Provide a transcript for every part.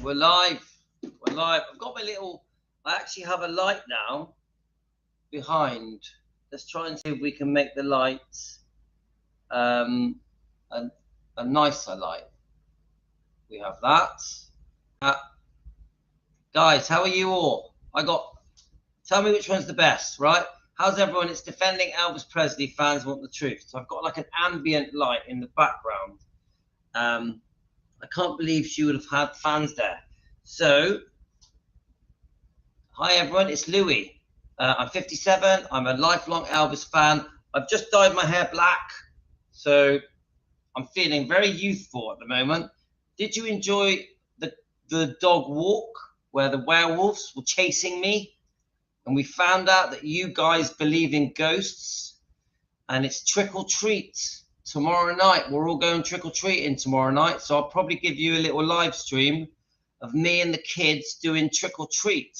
We're live. We're live. I've got my little. I actually have a light now behind. Let's try and see if we can make the lights a nicer light. We have that. Guys, how are you all? Tell me which one's the best, right? How's everyone? It's Defending Elvis Presley Fans Want the Truth. So I've got like an ambient light in the background. I can't believe she would have had fans there. So, hi everyone, it's Louis. I'm 57. I'm a lifelong Elvis fan. I've just dyed my hair black, so I'm feeling very youthful at the moment. Did you enjoy the dog walk where the werewolves were chasing me? And we found out that you guys believe in ghosts, and it's trick or treat tomorrow night. We're all going trick or treating tomorrow night, so I'll probably give you a little live stream of me and the kids doing trick or treat.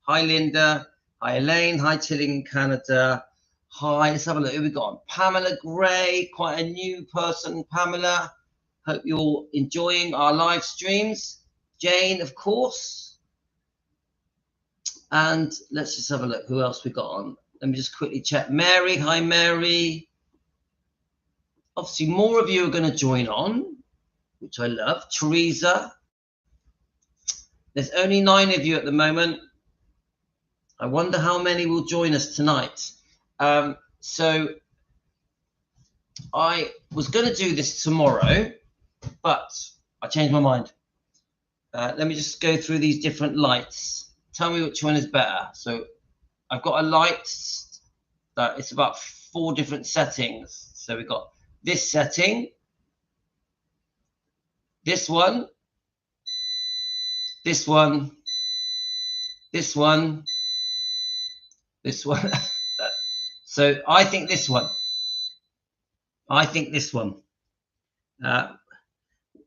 Hi Linda, hi Elaine, hi Tilling in Canada. Hi, let's have a look. Who we got? Pamela Gray, quite a new person. Pamela, hope you're enjoying our live streams. Jane, of course. And let's just have a look. Who else we got on? Let me just quickly check. Mary, hi Mary. Obviously, more of you are going to join on, which I love. Teresa. There's only 9 of you at the moment. I wonder how many will join us tonight. So I was going to do this tomorrow, but I changed my mind. Let me just go through these different lights. Tell me which one is better. So I've got a light that it's about 4 different settings. So we've got this setting, this one, this one, this one, this one. So I think this one. I think this one.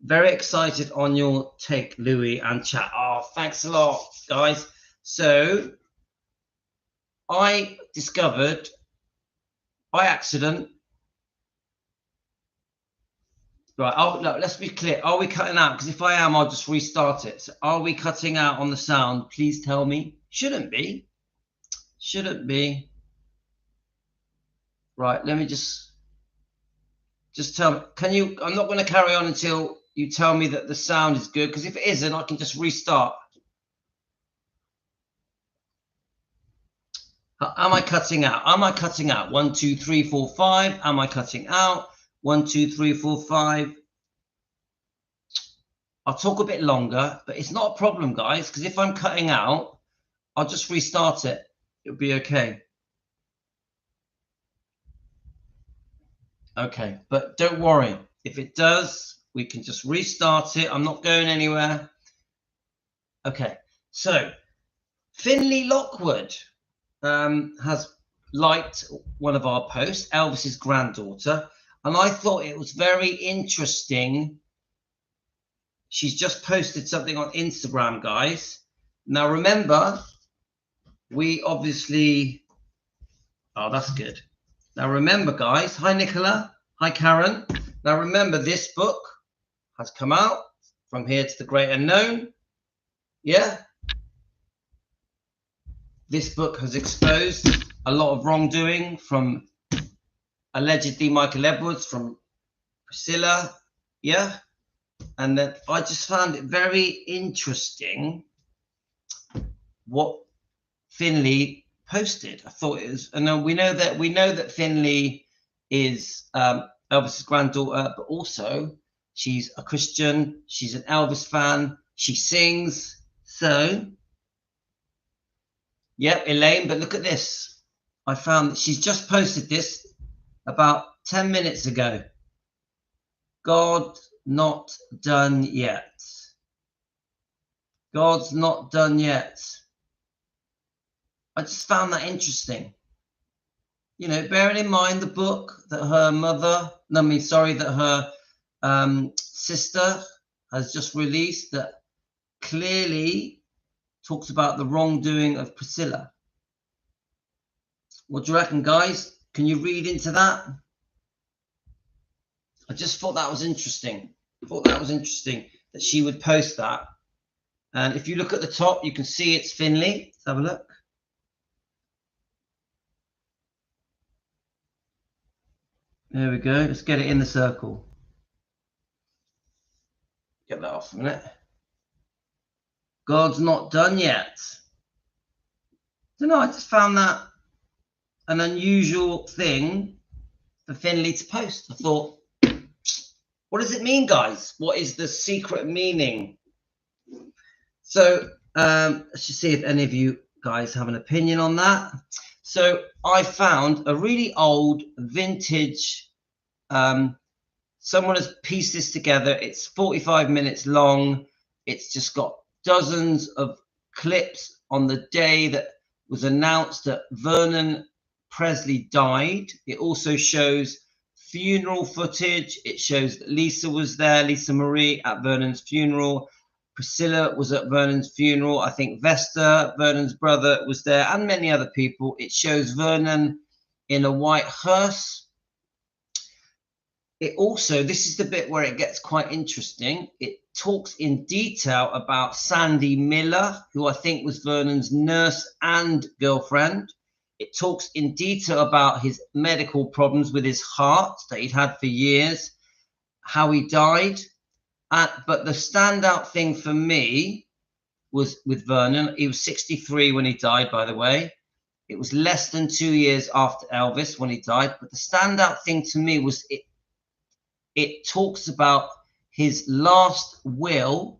Very excited on your take, Louis and chat. Oh, thanks a lot, guys. So I discovered by accident. Right. Oh, no, let's be clear. Are we cutting out? Because if I am, I'll just restart it. So are we cutting out on the sound? Please tell me. Shouldn't be. Shouldn't be. Right. Let me just tell me. Can you? I'm not going to carry on until you tell me that the sound is good. Because if it isn't, I can just restart. Am I cutting out? Am I cutting out? 1, 2, 3, 4, 5. Am I cutting out? 1, 2, 3, 4, 5. I'll talk a bit longer, but it's not a problem, guys, because if I'm cutting out, I'll just restart it. It'll be okay. Okay, but don't worry. If it does, we can just restart it. I'm not going anywhere. Okay, so Finley Lockwood has liked one of our posts, Elvis's granddaughter, and I thought it was very interesting. She's just posted something on Instagram, guys. Now remember, we obviously, oh, that's good. Now remember, guys, hi Nicola, hi Karen. Now remember, this book has come out, From Here to the Great Unknown. Yeah. This book has exposed a lot of wrongdoing from allegedly Michael Edwards, from Priscilla. Yeah. And then I just found it very interesting what Finley posted. I thought it was, and we know that Finley is Elvis's granddaughter, but also she's a Christian. She's an Elvis fan. She sings. So, yep, Elaine. But look at this. I found that she's just posted this about 10 minutes ago. God not done yet. God's not done yet. I just found that interesting. You know, bearing in mind the book that her mother, that her sister has just released, that clearly talks about the wrongdoing of Priscilla. What do you reckon, guys? Can you read into that? I just thought that was interesting. I thought that was interesting that she would post that. And if you look at the top, you can see it's Finley. Let's have a look. There we go. Let's get it in the circle. Get that off a minute. God's not done yet. Don't know, I just found that an unusual thing for Finley to post. I thought, what does it mean, guys? What is the secret meaning? So let's just see if any of you guys have an opinion on that. So I found a really old vintage, someone has pieced this together. It's 45 minutes long. It's just got dozens of clips on the day that was announced that Vernon Presley died. It also shows funeral footage. It shows that Lisa was there, Lisa Marie, at Vernon's funeral. Priscilla was at Vernon's funeral. I think Vesta, Vernon's brother, was there, and many other people. It shows Vernon in a white hearse. It also, this is the bit where it gets quite interesting. It talks in detail about Sandy Miller, who I think was Vernon's nurse and girlfriend. It talks in detail about his medical problems with his heart that he'd had for years, how he died. But the standout thing for me was with Vernon. He was 63 when he died, by the way. It was less than 2 years after Elvis when he died. But the standout thing to me was it talks about his last will.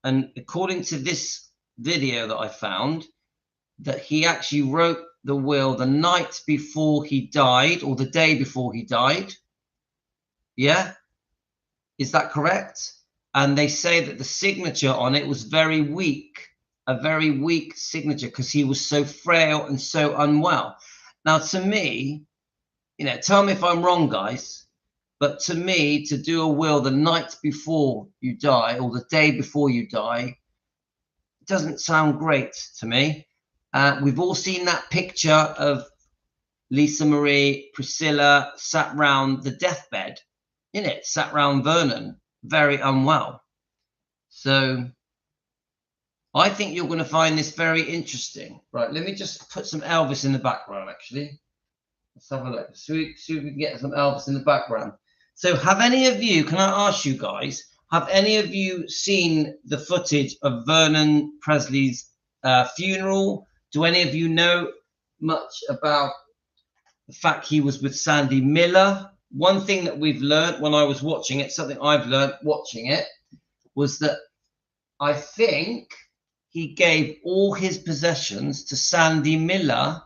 And according to this video that I found, that he actually wrote the will the night before he died, or the day before he died. Yeah? Is that correct? And they say that the signature on it was very weak, a very weak signature, because he was so frail and so unwell. Now, to me, you know, tell me if I'm wrong, guys, but to me, to do a will the night before you die or the day before you die doesn't sound great to me. We've all seen that picture of Lisa Marie, Priscilla sat round the deathbed. In it, sat round Vernon, very unwell. So I think you're going to find this very interesting. Right, let me just put some Elvis in the background, actually. Let's have a look. See if we can get some Elvis in the background. So have any of you, can I ask you guys, have any of you seen the footage of Vernon Presley's funeral? Do any of you know much about the fact he was with Sandy Miller? One thing that we've learned when I was watching it, something I've learned watching it, was that I think he gave all his possessions to Sandy Miller,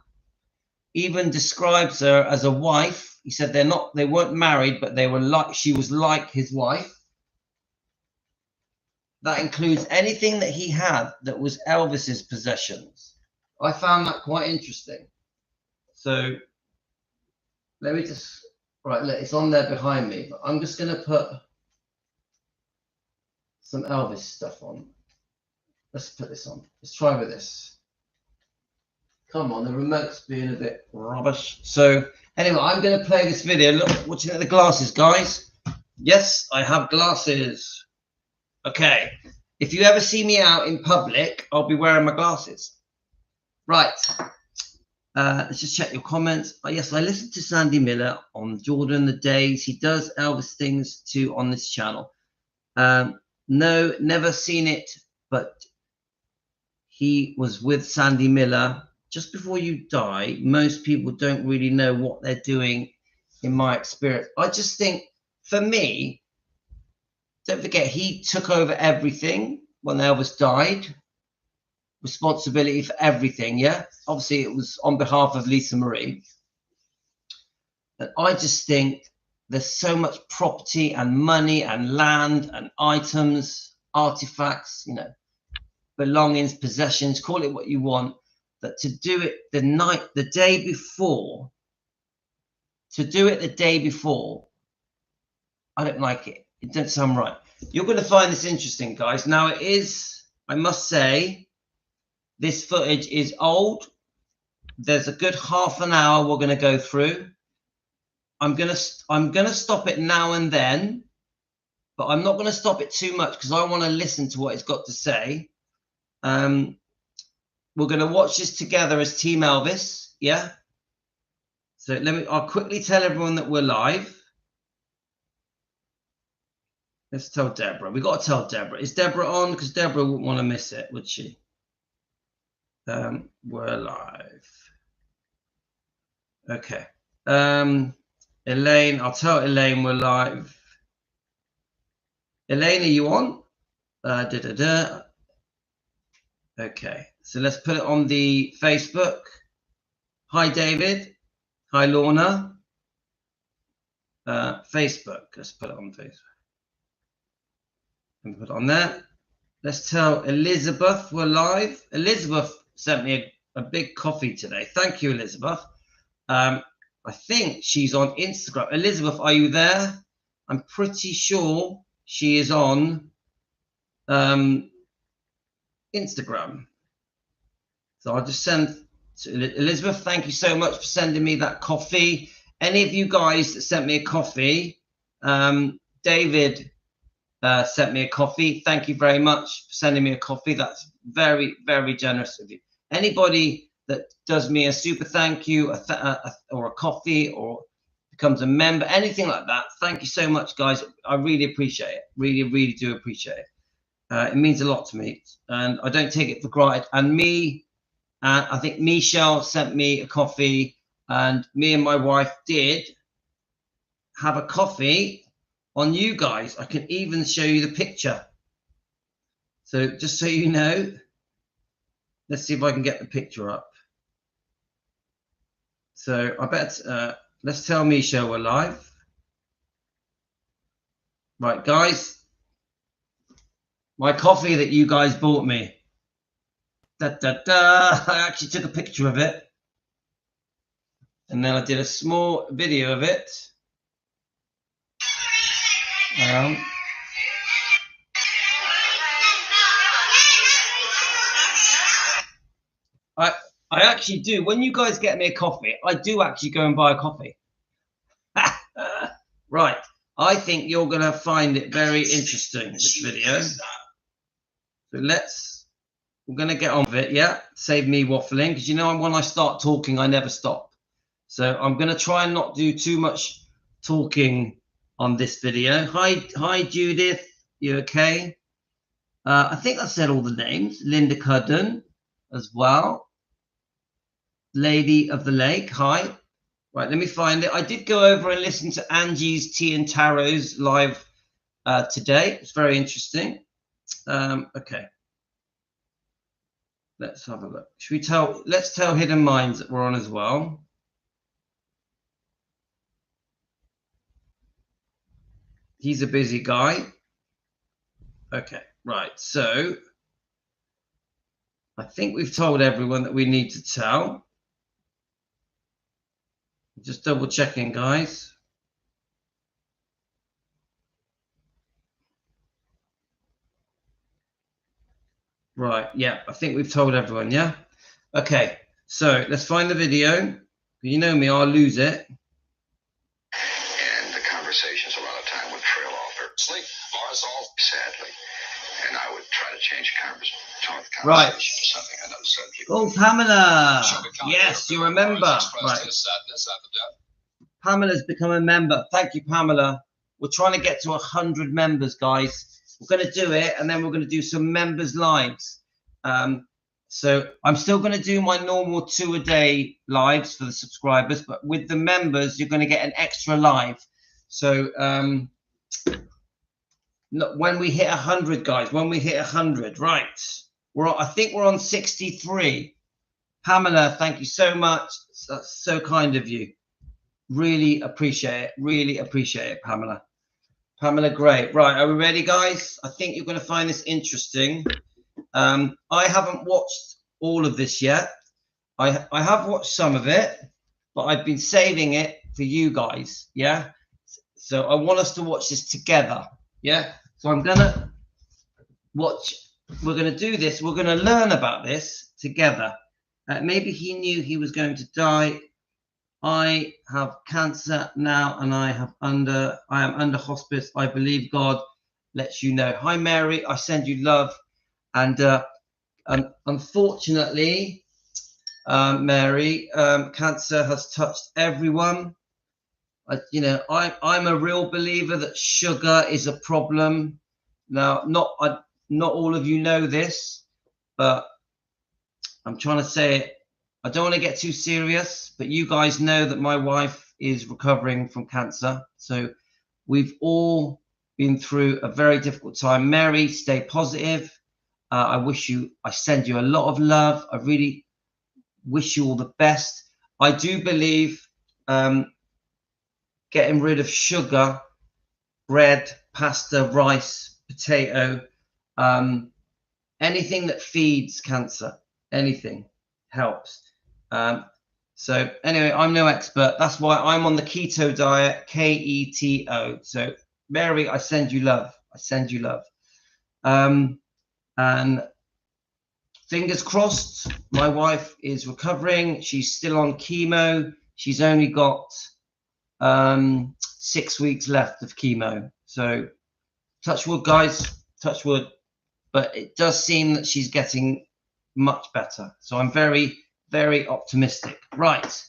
even describes her as a wife. He said they weren't married, but they were like, she was like his wife. That includes anything that he had that was Elvis's possessions. I found that quite interesting. So let me just, right, look, it's on there behind me, but I'm just going to put some Elvis stuff on. Let's put this on. Let's try with this. Come on, the remote's being a bit rubbish. So anyway, I'm going to play this video. Look, watching at the glasses, guys. Yes, I have glasses. Okay. If you ever see me out in public, I'll be wearing my glasses. Right. Let's just check your comments. Yes, I listened to Sandy Miller on Jordan the Days. He does Elvis things too on this channel. No, never seen it, but he was with Sandy Miller. Just before you die, most people don't really know what they're doing, in my experience. I just think, for me, don't forget, he took over everything when Elvis died. Responsibility for everything, yeah? Obviously, it was on behalf of Lisa Marie. And I just think there's so much property and money and land and items, artifacts, you know, belongings, possessions, call it what you want, that to do it the day before, I don't like it. It doesn't sound right. You're going to find this interesting, guys. Now, it is, I must say, this footage is old. There's a good half an hour we're going to go through. I'm going to stop it now and then, but I'm not going to stop it too much because I want to listen to what it's got to say. We're going to watch this together as Team Elvis. Yeah. So I'll quickly tell everyone that we're live. Let's tell Deborah. We've got to tell Deborah. Is Deborah on? Because Deborah wouldn't want to miss it, would she? We're live. Okay. Elaine, I'll tell Elaine we're live. Elaine, are you on? Okay. So let's put it on the Facebook. Hi, David. Hi, Lorna. Facebook. Let's put it on Facebook. And put it on there. Let's tell Elizabeth we're live. Elizabeth sent me a big coffee today. Thank you, Elizabeth. I think she's on Instagram. Elizabeth, are you there? I'm pretty sure she is on Instagram. So I'll just send to Elizabeth. Thank you so much for sending me that coffee. Any of you guys that sent me a coffee, David sent me a coffee. Thank you very much for sending me a coffee. That's very, very generous of you. Anybody that does me a super thank you or a coffee or becomes a member, anything like that, thank you so much, guys. I really appreciate it. Really, really do appreciate it. It means a lot to me, and I don't take it for granted. And I think Michelle sent me a coffee, and me and my wife did have a coffee on you guys. I can even show you the picture. So just so you know, let's see if I can get the picture up. So I bet, let's tell Michelle we're live. Right, guys, my coffee that you guys bought me. I actually took a picture of it. And then I did a small video of it. I actually do. When you guys get me a coffee, I do actually go and buy a coffee. Right. I think you're going to find it very interesting, this video. So we're going to get on with it, yeah? Save me waffling, because you know when I start talking, I never stop. So I'm going to try and not do too much talking on this video. Hi, Judith. You okay? I think I said all the names. Linda Cudden as well. Lady of the Lake, hi. Right, let me find it. I did go over and listen to Angie's Tea and Tarot's live today. It's very interesting. Okay. Let's have a look. Let's tell Hidden Minds that we're on as well. He's a busy guy. Okay, right. So I think we've told everyone that we need to tell. Just double checking, guys. Right, yeah, I think we've told everyone, yeah? Okay, so let's find the video. You know me, I'll lose it. And the conversations a lot of time would trail off. Presley, ours all sadly. And I would try to change the conversation right. to something I know some people. Oh, Pamela. Yes, you remember. Right. Pamela's become a member. Thank you, Pamela. We're trying to get to 100 members, guys. We're going to do it, and then we're going to do some members lives. So I'm still going to do my normal 2-a-day lives for the subscribers, but with the members, you're going to get an extra live. So when we hit 100, guys, when we hit 100, right? I think we're on 63. Pamela, thank you so much. That's so kind of you. Really appreciate it. Really appreciate it, Pamela. Pamela, great. Right, are we ready, guys? I think you're going to find this interesting. I haven't watched all of this yet. I have watched some of it, but I've been saving it for you guys, yeah? So I want us to watch this together, yeah? So I'm going to watch. We're going to do this. We're going to learn about this together. Maybe he knew he was going to die. I have cancer now, and I am under hospice. I believe God lets you know. Hi, Mary. I send you love. And Unfortunately, Mary, cancer has touched everyone. I'm a real believer that sugar is a problem. Now, not all of you know this, but I'm trying to say it. I don't want to get too serious, but you guys know that my wife is recovering from cancer. So we've all been through a very difficult time. Mary, stay positive. I send you a lot of love. I really wish you all the best. I do believe getting rid of sugar, bread, pasta, rice, potato, anything that feeds cancer, anything helps. So anyway, I'm no expert. That's why I'm on the keto diet, KETO. So Mary, I send you love. I send you love. And fingers crossed, my wife is recovering. She's still on chemo. She's only got 6 weeks left of chemo. So touch wood, guys, touch wood. But it does seem that she's getting much better. So I'm very, very optimistic. Right.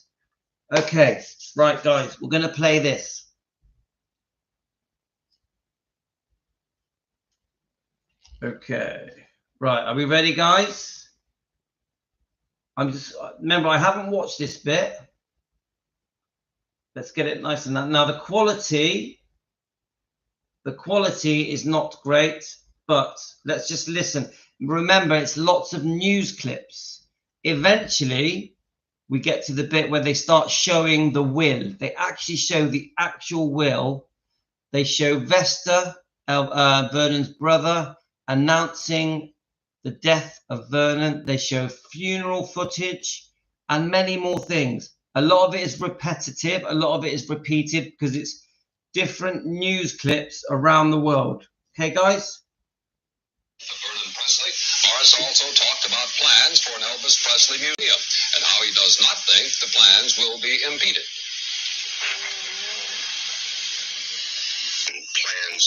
Okay. Right, guys, we're going to play this. Okay. Right. Are we ready, guys? Remember, I haven't watched this bit. Let's get it nice and now the quality is not great, but let's just listen. Remember, it's lots of news clips. Eventually, we get to the bit where they start showing the will. They actually show the actual will. They show Vesta, Vernon's brother, announcing the death of Vernon. They show funeral footage and many more things. A lot of it is repetitive. A lot of it is repeated because it's different news clips around the world. Okay, guys? Vernon Presley. Morris also talked about plans for an Elvis Presley museum and how he does not think the plans will be impeded. Plans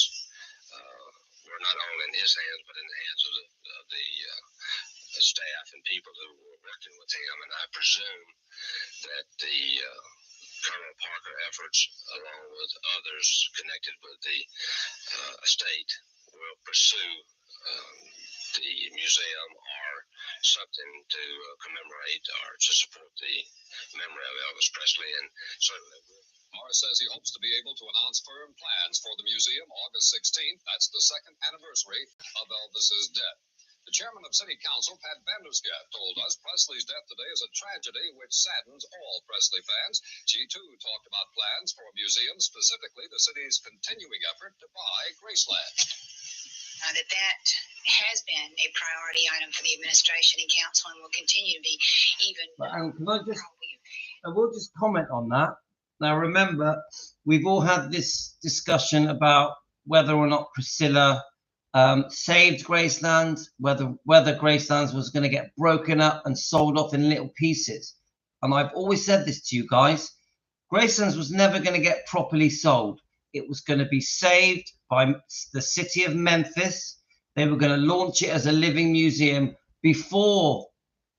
were not only in his hands, but in the hands of the staff and people who were working with him. And I presume that the Colonel Parker efforts, along with others connected with the estate, will pursue the museum or something to commemorate or to support the memory of Elvis Presley, and certainly Morris says he hopes to be able to announce firm plans for the museum August 16th. That's the second anniversary of Elvis's death. The chairman of City Council, Pat Vandersgaard, told us Presley's death today is a tragedy which saddens all Presley fans. She, too, talked about plans for a museum, specifically the city's continuing effort to buy Graceland. That has been a priority item for the administration and council and will continue to be even. I will just comment on that. Now, remember, we've all had this discussion about whether or not Priscilla saved Graceland, whether Graceland was going to get broken up and sold off in little pieces. And I've always said this to you guys. Graceland was never going to get properly sold. It was going to be saved by the city of Memphis. They were going to launch it as a living museum before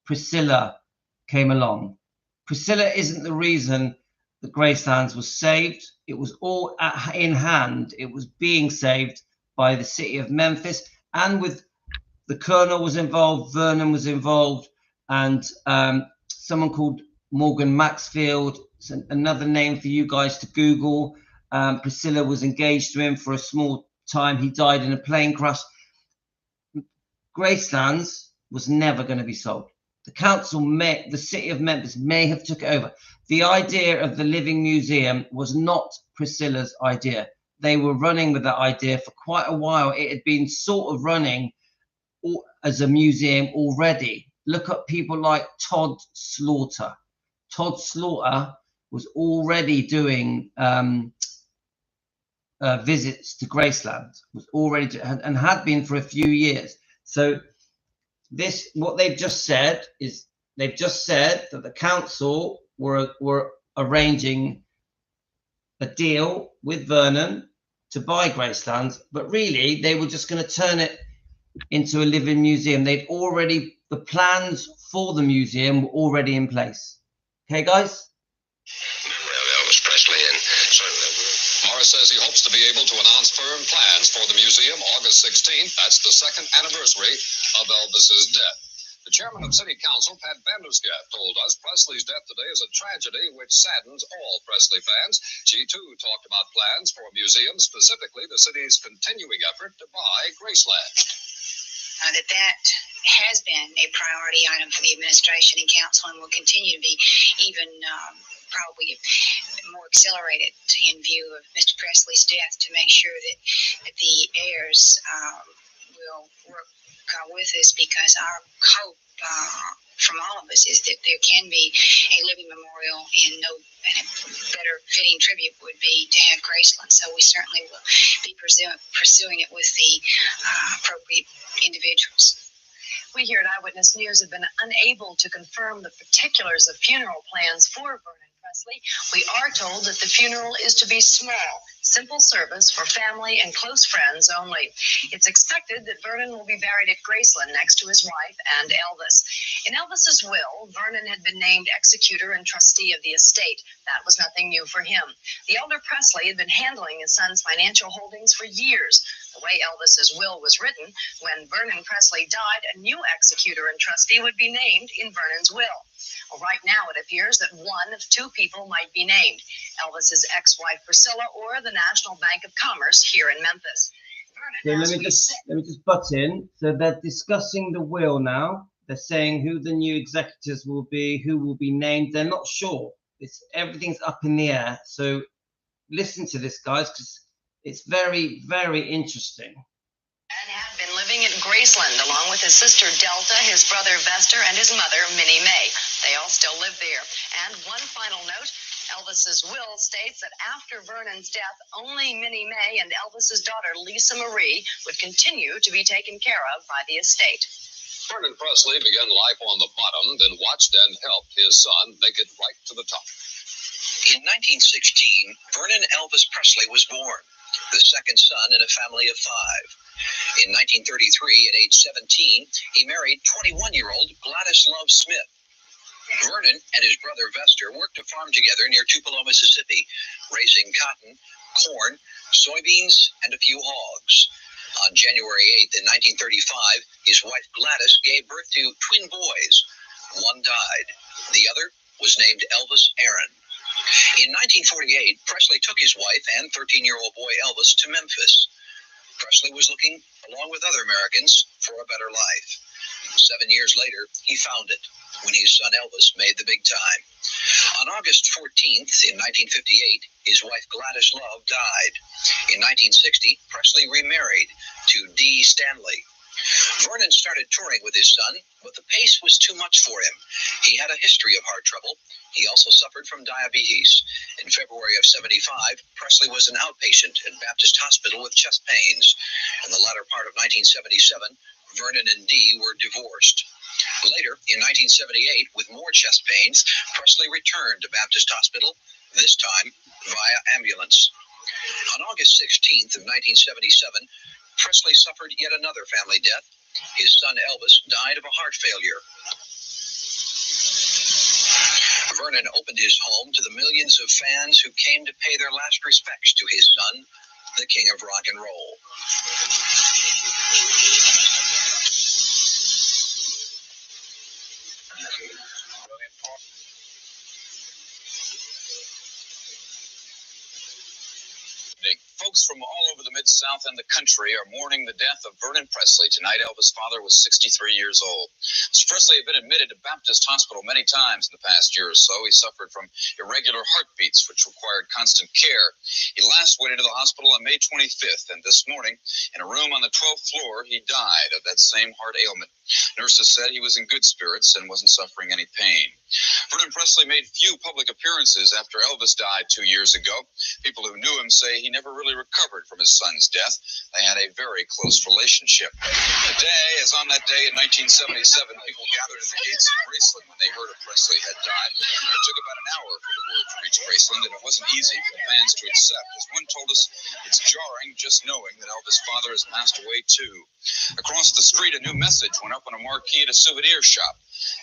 Priscilla came along. Priscilla isn't the reason that Graceland was saved. It was all in hand. It was being saved by the city of Memphis, and with the Colonel was involved, Vernon was involved, and someone called Morgan Maxfield, another name for you guys to Google. Priscilla was engaged to him for a small time. He died in a plane crash. Graceland was never going to be sold. The council the city of Memphis may have took it over. The idea of the living museum was not Priscilla's idea. They were running with that idea for quite a while. It had been sort of running as a museum already. Look at people like Todd Slaughter. Todd Slaughter was already doing visits to Graceland, and had been for a few years. So what they've just said is that the council were arranging a deal with Vernon to buy Graceland, but really they were just going to turn it into a living museum. The plans for the museum were already in place. Okay, guys? Well, Elvis Presley, and certainly Morris says he hopes to be able to announce firm plans for the museum August 16th. That's the second anniversary of Elvis's death. The chairman of City Council, Pat Vandersgaard, told us Presley's death today is a tragedy which saddens all Presley fans. She, too, talked about plans for a museum, specifically the city's continuing effort to buy Graceland. That has been a priority item for the administration and council and will continue to be, even probably more accelerated in view of Mr. Presley's death, to make sure that the heirs will work with us, because our hope from all of us is that there can be a living memorial, and a better fitting tribute would be to have Graceland. So we certainly will be pursuing it with the appropriate individuals. We here at Eyewitness News have been unable to confirm the particulars of funeral plans for Vernon Presley. We are told that the funeral is to be small, simple service for family and close friends only. It's expected that Vernon will be buried at Graceland next to his wife and Elvis. In Elvis's will, Vernon had been named executor and trustee of the estate. That was nothing new for him. The elder Presley had been handling his son's financial holdings for years. The way Elvis's will was written, when Vernon Presley died, a new executor and trustee would be named in Vernon's will. Well, right now it appears that one of two people might be named: Elvis's ex-wife Priscilla or the National Bank of Commerce here in Memphis. So let me just butt in. So they're discussing the will now. They're saying who the new executors will be, who will be named. They're not sure. Everything's up in the air. So listen to this, guys, because it's very, very interesting. And had been living at Graceland along with his sister Delta, his brother Vester, and his mother Minnie Mae. They all still live there. And one final note: Elvis's will states that after Vernon's death, only Minnie Mae and Elvis's daughter Lisa Marie would continue to be taken care of by the estate. Vernon Presley began life on the bottom, then watched and helped his son make it right to the top. In 1916, Vernon Elvis Presley was born, the second son in a family of 5. In 1933, at age 17, he married 21-year-old Gladys Love Smith. Vernon and his brother Vester worked a farm together near Tupelo, Mississippi, raising cotton, corn, soybeans, and a few hogs. On January 8th, in 1935, his wife Gladys gave birth to twin boys. One died. The other was named Elvis Aaron. In 1948, Presley took his wife and 13-year-old boy Elvis to Memphis. Presley was looking, along with other Americans, for a better life. 7 years later, he found it when his son Elvis made the big time. On August 14th, in 1958, his wife Gladys Love died. In 1960, Presley remarried to D. Stanley. Vernon started touring with his son, but the pace was too much for him. He had a history of heart trouble. He also suffered from diabetes. In February of '75, Presley was an outpatient at Baptist Hospital with chest pains. In the latter part of 1977, Vernon and Dee were divorced. Later, in 1978, with more chest pains, Presley returned to Baptist Hospital, this time via ambulance. On August 16th of 1977, Presley suffered yet another family death. His son Elvis died of a heart failure. Vernon opened his home to the millions of fans who came to pay their last respects to his son, the king of rock and roll. Folks from all over the Mid-South and the country are mourning the death of Vernon Presley. Tonight, Elvis' father was 63 years old. Mr. Presley had been admitted to Baptist Hospital many times in the past year or so. He suffered from irregular heartbeats, which required constant care. He last went into the hospital on May 25th, and this morning, in a room on the 12th floor, he died of that same heart ailment. Nurses said he was in good spirits and wasn't suffering any pain. Vernon Presley made few public appearances after Elvis died 2 years ago. People who knew him say he never really recovered from his son's death. They had a very close relationship. Today, as on that day in 1977, people gathered at the gates of Graceland when they heard Presley had died. It took about an hour for the word to reach Graceland, and it wasn't easy for the fans to accept. As one told us, it's jarring just knowing that Elvis' father has passed away too. Across the street, a new message went up on a marquee at a souvenir shop.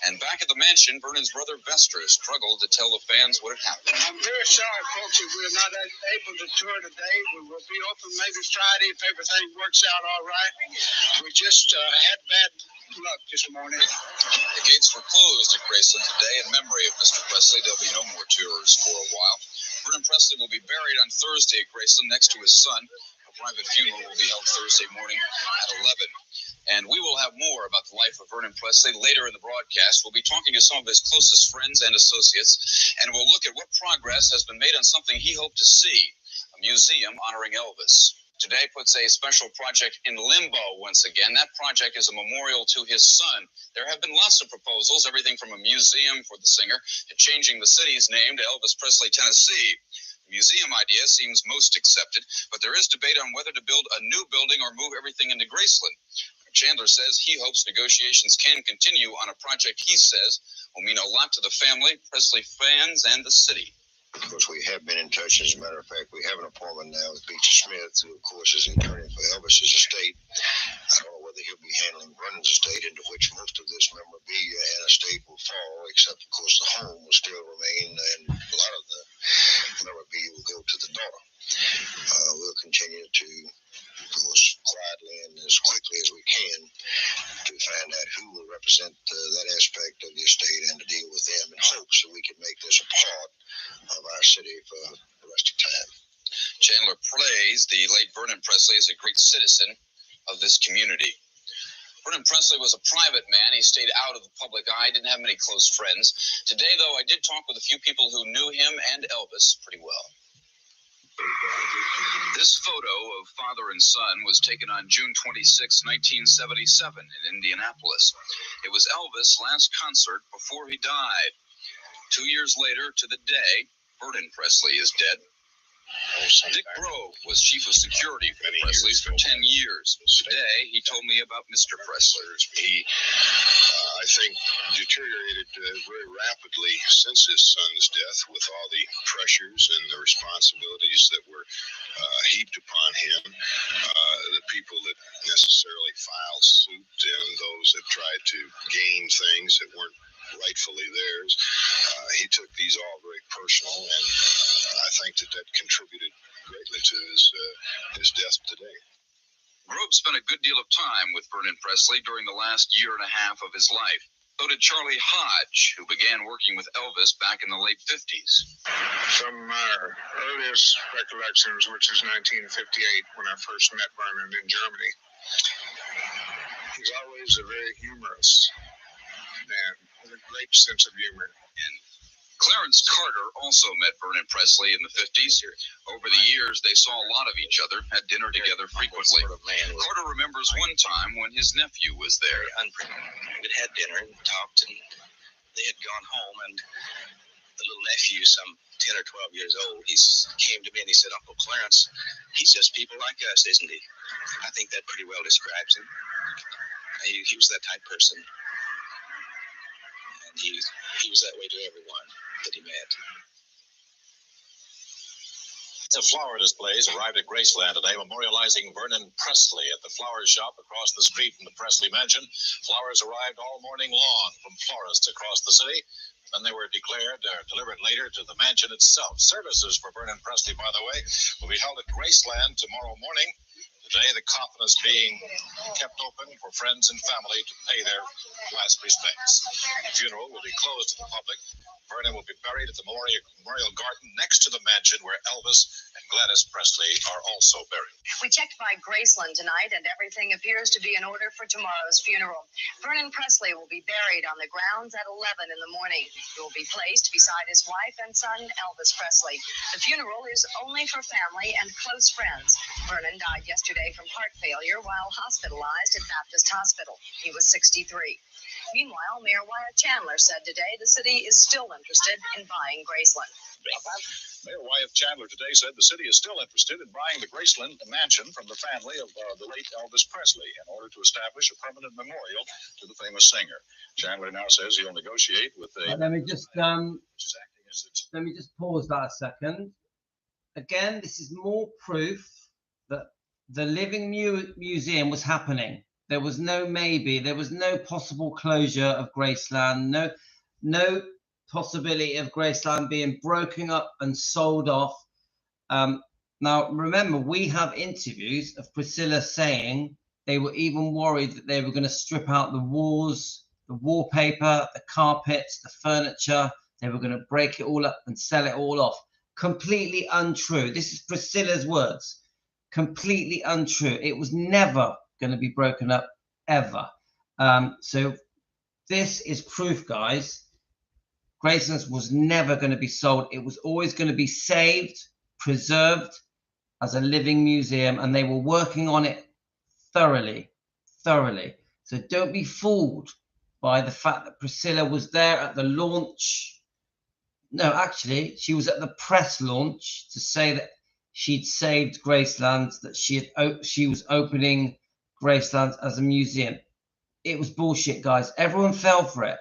And back at the mansion, Vernon's brother Vester struggled to tell the fans what had happened. I'm very sorry, folks, that we're not able to tour today. We will be open maybe Friday if everything works out all right. We just had bad luck this morning. The gates were closed at Graceland today in memory of Mr. Presley. There'll be no more tours for a while. Vernon Presley will be buried on Thursday at Graceland next to his son. A private funeral will be held Thursday morning at 11. And we will have more about the life of Vernon Presley later in the broadcast. We'll be talking to some of his closest friends and associates, and we'll look at what progress has been made on something he hoped to see, a museum honoring Elvis. Today puts a special project in limbo once again. That project is a memorial to his son. There have been lots of proposals, everything from a museum for the singer to changing the city's name to Elvis Presley, Tennessee. The museum idea seems most accepted, but there is debate on whether to build a new building or move everything into Graceland. Chandler says he hopes negotiations can continue on a project he says will mean a lot to the family, Presley fans, and the city. Of course, we have been in touch. As a matter of fact, we have an appointment now with Beecher Smith, who, of course, is attorney for Elvis's estate. I don't know whether he'll be handling Vernon's estate, into which most of this memorabilia and estate will fall, except, of course, the home will still remain, and a lot of the memorabilia will go to the daughter. We'll continue to, of course, quietly and as quickly as we can to find out who will represent that aspect of the estate and to deal with them in hopes that we can make this a part of our city for the rest of time. Chandler praised the late Vernon Presley as a great citizen of this community. Vernon Presley was a private man. He stayed out of the public eye, didn't have many close friends. Today, though, I did talk with a few people who knew him and Elvis pretty well. This photo of father and son was taken on June 26, 1977 in Indianapolis. It was Elvis' last concert before he died. 2 years later to the day, Vernon Presley is dead. Dick Grove was chief of security for the Presleys for 10 years. Today, he told me about Mr. Presley. He, I think, deteriorated very rapidly since his son's death, with all the pressures and the responsibilities that were heaped upon him. The people that necessarily filed suit and those that tried to gain things that weren't rightfully theirs. He took these all very personal, and I think that contributed greatly to his death today. Grove spent a good deal of time with Vernon Presley during the last year and a half of his life. So did Charlie Hodge, who began working with Elvis back in the late 50s. From my earliest recollections, which is 1958, when I first met Vernon in Germany, he's always a very humorous man with a great sense of humor. And Clarence Carter also met Vernon Presley in the 50s. Over the years, they saw a lot of each other, had dinner together frequently. Carter remembers one time when his nephew was there. We'd had dinner and talked, and they had gone home, and the little nephew, some 10 or 12 years old, he came to me and he said, "Uncle Clarence, he's just people like us, isn't he?" I think that pretty well describes him. He was that type person. And he was that way to everyone that he met. The flower displays arrived at Graceland today, memorializing Vernon Presley at the flower shop across the street from the Presley mansion. Flowers arrived all morning long from florists across the city. Then they were delivered later to the mansion itself. Services for Vernon Presley, by the way, will be held at Graceland tomorrow morning. Today, the coffin is being kept open for friends and family to pay their last respects. The funeral will be closed to the public. Vernon will be buried at the Memorial Garden next to the mansion where Elvis and Gladys Presley are also buried. We checked by Graceland tonight, and everything appears to be in order for tomorrow's funeral. Vernon Presley will be buried on the grounds at 11 in the morning. He will be placed beside his wife and son, Elvis Presley. The funeral is only for family and close friends. Vernon died yesterday from heart failure while hospitalized at Baptist Hospital. He was 63. Meanwhile, Mayor Wyatt Chandler said today the city is still interested in buying Graceland. Mayor Wyatt Chandler today said the city is still interested in buying the Graceland mansion from the family of the late Elvis Presley in order to establish a permanent memorial to the famous singer. Chandler now says he'll negotiate with the. Let me just pause that a second. Again, this is more proof that the Living Museum was happening. There was no maybe. There was no possible closure of Graceland. No possibility of Graceland being broken up and sold off. Now, remember, we have interviews of Priscilla saying they were even worried that they were going to strip out the walls, the wallpaper, the carpets, the furniture. They were going to break it all up and sell it all off. Completely untrue. This is Priscilla's words. Completely untrue. It was never going to be broken up, ever. So this is proof, guys. Graceland was never going to be sold. It was always going to be saved, preserved as a living museum, and they were working on it thoroughly. So don't be fooled by the fact that Priscilla was there at the launch. No, actually, she was at the press launch to say that she'd saved Graceland, that she was opening Graceland as a museum. It was bullshit, guys. Everyone fell for it.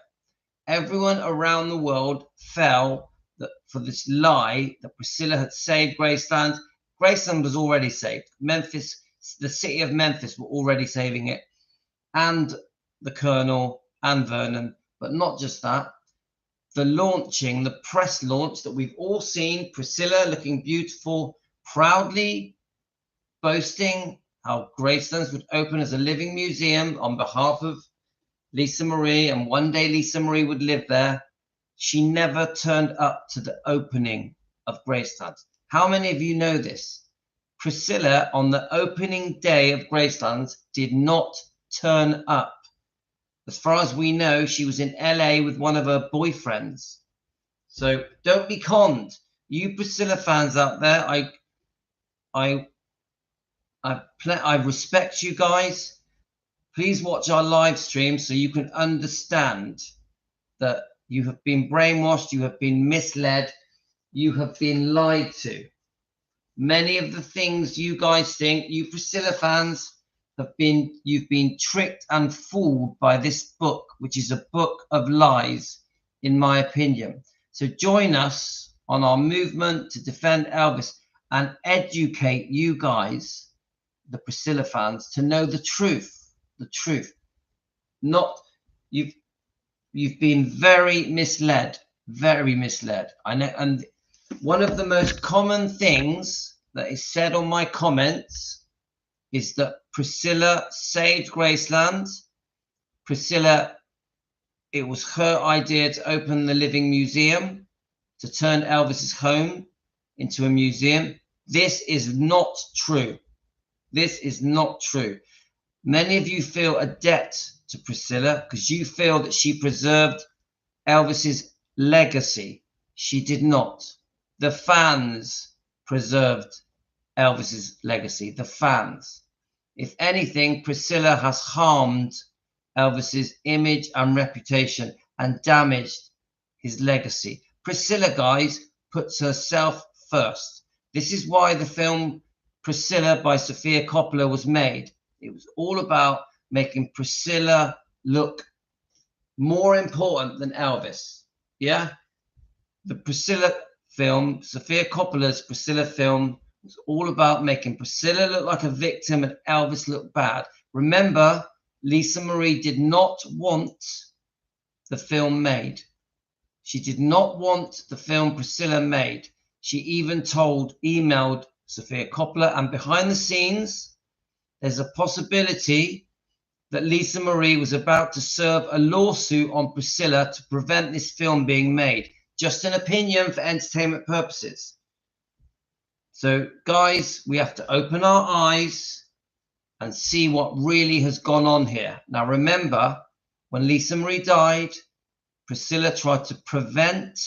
Everyone around the world fell for this lie that Priscilla had saved Graceland. Graceland was already saved. Memphis, the city of Memphis, were already saving it, and the Colonel and Vernon. But not just that. The press launch that we've all seen, Priscilla looking beautiful, proudly boasting how Graceland would open as a living museum on behalf of Lisa Marie, and one day Lisa Marie would live there. She never turned up to the opening of Graceland. How many of you know this? Priscilla, on the opening day of Graceland, did not turn up. As far as we know, she was in LA with one of her boyfriends. So don't be conned. You Priscilla fans out there, I respect you guys. Please watch our live stream so you can understand that you have been brainwashed, you have been misled, you have been lied to. Many of the things you guys think, you Priscilla fans, you've been tricked and fooled by this book, which is a book of lies, in my opinion. So join us on our movement to defend Elvis and educate you guys, the Priscilla fans, to know the truth. The truth. Not you've been very misled. I know, and one of the most common things that is said on my comments is that Priscilla saved Graceland. Priscilla, it was her idea to open the Living Museum, to turn Elvis's home into a museum. This is not true. This is not true. Many of you feel a debt to Priscilla because you feel that she preserved Elvis's legacy. She did not. The fans preserved Elvis's legacy. The fans. If anything, Priscilla has harmed Elvis's image and reputation and damaged his legacy. Priscilla, guys, puts herself first. This is why the film Priscilla by Sofia Coppola was made. It was all about making Priscilla look more important than Elvis. Yeah? The Priscilla film, Sofia Coppola's Priscilla film, was all about making Priscilla look like a victim and Elvis look bad. Remember, Lisa Marie did not want the film made. She did not want the film Priscilla made. She even emailed Sofia Coppola, and behind the scenes, there's a possibility that Lisa Marie was about to serve a lawsuit on Priscilla to prevent this film being made. Just an opinion for entertainment purposes. So, guys, we have to open our eyes and see what really has gone on here. Now, remember, when Lisa Marie died, Priscilla tried to prevent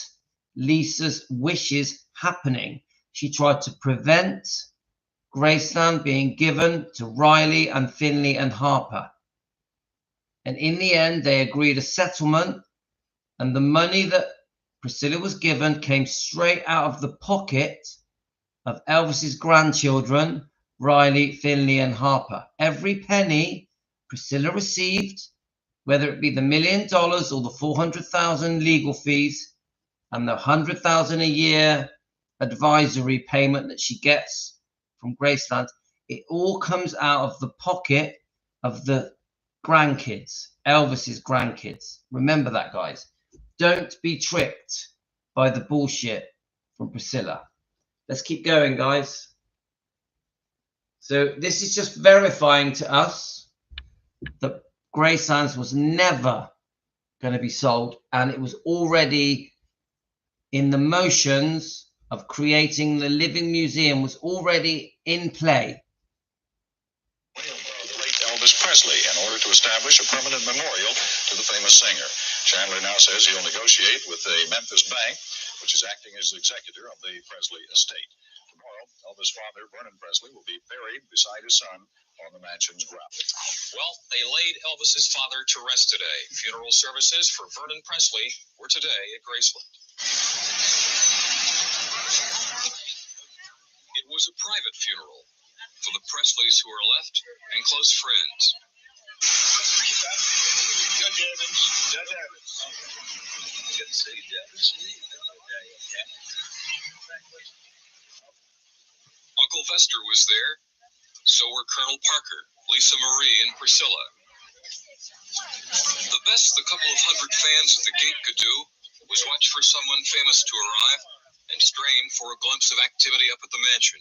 Lisa's wishes happening. She tried to prevent Graceland being given to Riley and Finley and Harper. And in the end, they agreed a settlement, and the money that Priscilla was given came straight out of the pocket of Elvis's grandchildren, Riley, Finley, and Harper. Every penny Priscilla received, whether it be the $1 million or the 400,000 legal fees and the 100,000 a year advisory payment that she gets from Graceland, it all comes out of the pocket of the grandkids, Elvis's grandkids. Remember that, guys. Don't be tricked by the bullshit from Priscilla. Let's keep going, guys. So this is just verifying to us that Gracelands was never going to be sold, and it was already in the motions of creating the Living Museum, was already in play. The late Elvis Presley, in order to establish a permanent memorial to the famous singer. Chandler now says he'll negotiate with the Memphis Bank, which is acting as the executor of the Presley estate. Tomorrow, Elvis' father, Vernon Presley, will be buried beside his son on the mansion's ground. Well, they laid Elvis's father to rest today. Funeral services for Vernon Presley were today at Graceland. It was a private funeral for the Presleys who are left and close friends. Judge Evans. Judge Evans. Good to see you, Judge. Uncle Vester was there. So were Colonel Parker, Lisa Marie, and Priscilla. The best the couple of hundred fans at the gate could do was watch for someone famous to arrive and strain for a glimpse of activity up at the mansion.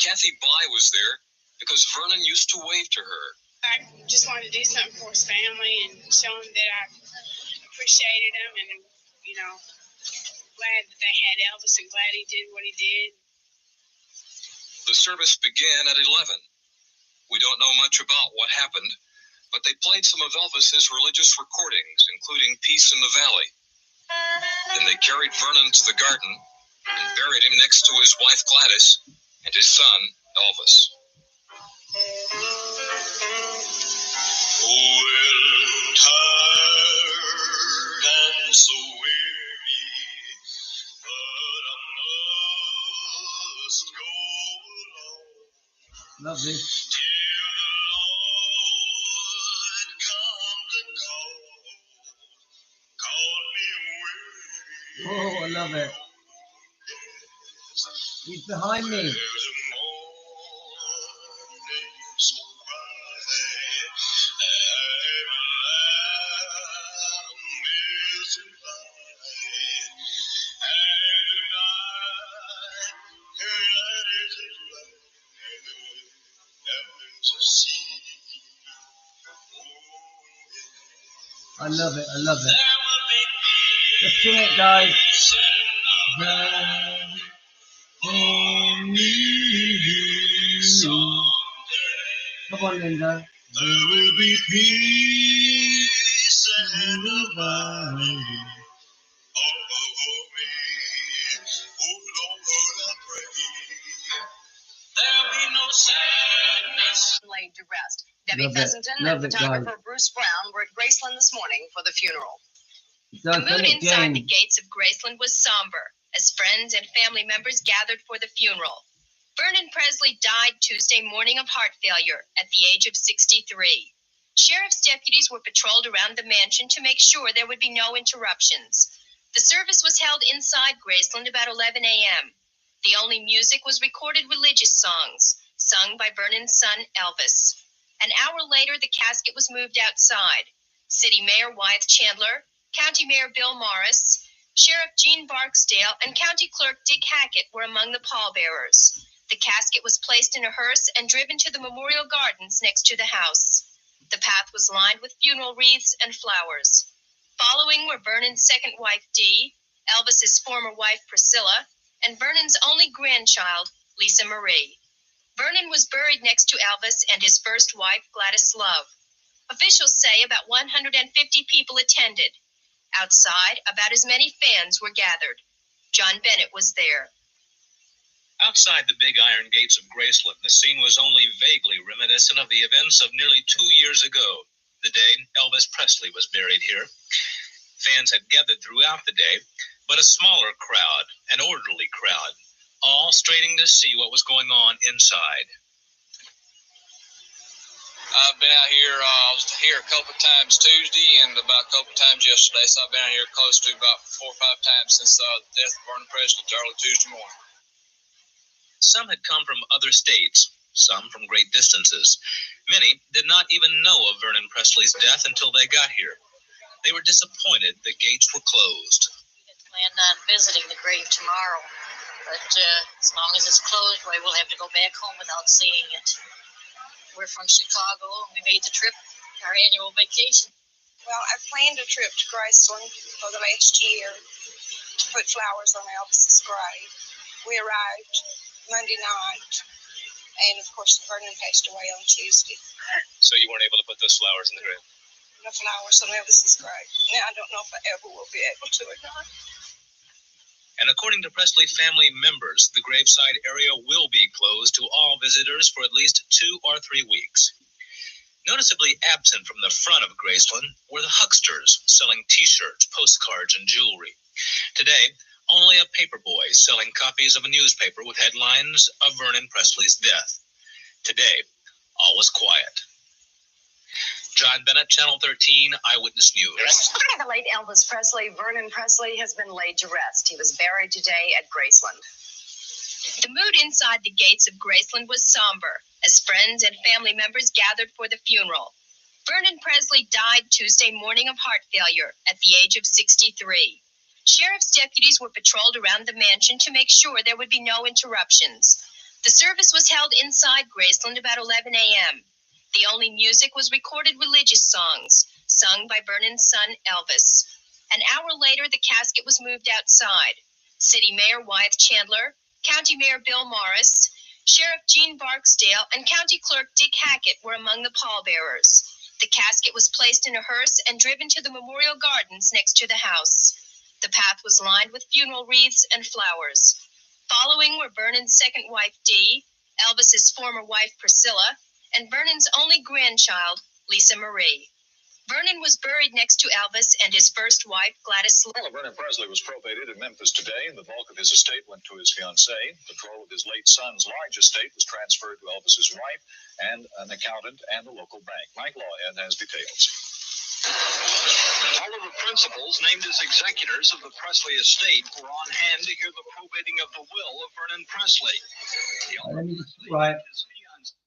Kathy Bye was there because Vernon used to wave to her. I just wanted to do something for his family and show him that I appreciated him, and, you know, glad that they had Elvis and glad he did what he did. The service began at 11. We don't know much about what happened, but they played some of Elvis's religious recordings, including Peace in the Valley. Then they carried Vernon to the garden and buried him next to his wife Gladys and his son Elvis. Well, tired and so weary, but I must go along. Lovely. Till the Lord comes and call me away. Oh, I love it. He's behind me. There's a morning so bright, I'm missing light, and tonight, that is it right, there's a sea. I love it. I love it. There will be peace. Let's sing it, guys. Come on, Linda. There will be peace and abide over me. Oh Lord, I pray. There'll be no sadness. Laid to rest. Debbie Love it. Pleasanton Love and it, photographer guys. Bruce Brown were at Graceland this morning for the funeral. The mood inside the James. gates of Graceland was somber as friends and family members gathered for the funeral. Vernon Presley died Tuesday morning of heart failure at the age of 63. Sheriff's deputies were patrolled around the mansion to make sure there would be no interruptions. The service was held inside Graceland about 11 a.m. The only music was recorded religious songs, sung by Vernon's son, Elvis. An hour later, the casket was moved outside. City Mayor Wyeth Chandler, County Mayor Bill Morris, Sheriff Gene Barksdale, and County Clerk Dick Hackett were among the pallbearers. The casket was placed in a hearse and driven to the Memorial Gardens next to the house. The path was lined with funeral wreaths and flowers. Following were Vernon's second wife, Dee, Elvis's former wife, Priscilla, and Vernon's only grandchild, Lisa Marie. Vernon was buried next to Elvis and his first wife, Gladys Love. Officials say about 150 people attended. Outside, about as many fans were gathered. John Bennett was there. Outside the big iron gates of Graceland, the scene was only vaguely reminiscent of the events of nearly 2 years ago, the day Elvis Presley was buried here. Fans had gathered throughout the day, but a smaller crowd, an orderly crowd, all straining to see what was going on inside. I've been out here, I was here a couple of times Tuesday and about a couple of times yesterday, so I've been out here close to about 4 or 5 times since the death of Vernon Presley early Tuesday morning. Some had come from other states, some from great distances. Many did not even know of Vernon Presley's death until they got here. They were disappointed the gates were closed. We had planned on visiting the grave tomorrow, but as long as it's closed, we will have to go back home without seeing it. We're from Chicago, and we made the trip, our annual vacation. Well, I planned a trip to Graceland for the last year to put flowers on Elvis's grave. We arrived Monday night, and of course, Vernon passed away on Tuesday. So you weren't able to put those flowers in the grave? No flowers on Elvis's grave. Now, I don't know if I ever will be able to or not. And according to Presley family members, the graveside area will be closed to all visitors for at least 2 or 3 weeks. Noticeably absent from the front of Graceland were the hucksters selling T-shirts, postcards, and jewelry. Today, only a paperboy selling copies of a newspaper with headlines of Vernon Presley's death. Today, all was quiet. John Bennett, Channel 13, Eyewitness News. The late Elvis Presley, Vernon Presley, has been laid to rest. He was buried today at Graceland. The mood inside the gates of Graceland was somber as friends and family members gathered for the funeral. Vernon Presley died Tuesday morning of heart failure at the age of 63. Sheriff's deputies were patrolled around the mansion to make sure there would be no interruptions. The service was held inside Graceland about 11 a.m. The only music was recorded religious songs, sung by Vernon's son, Elvis. An hour later, the casket was moved outside. City Mayor Wyeth Chandler, County Mayor Bill Morris, Sheriff Gene Barksdale, and County Clerk Dick Hackett were among the pallbearers. The casket was placed in a hearse and driven to the Memorial Gardens next to the house. The path was lined with funeral wreaths and flowers. Following were Vernon's second wife, Dee, Elvis's former wife, Priscilla, and Vernon's only grandchild, Lisa Marie. Vernon was buried next to Elvis and his first wife, Gladys. Well, Vernon Presley was probated in Memphis today, and the bulk of his estate went to his fiancée. Control of his late son's large estate was transferred to Elvis's wife and an accountant and a local bank. Mike Lawhead has details. All of the principals named as executors of the Presley estate were on hand to hear the probating of the will of Vernon Presley.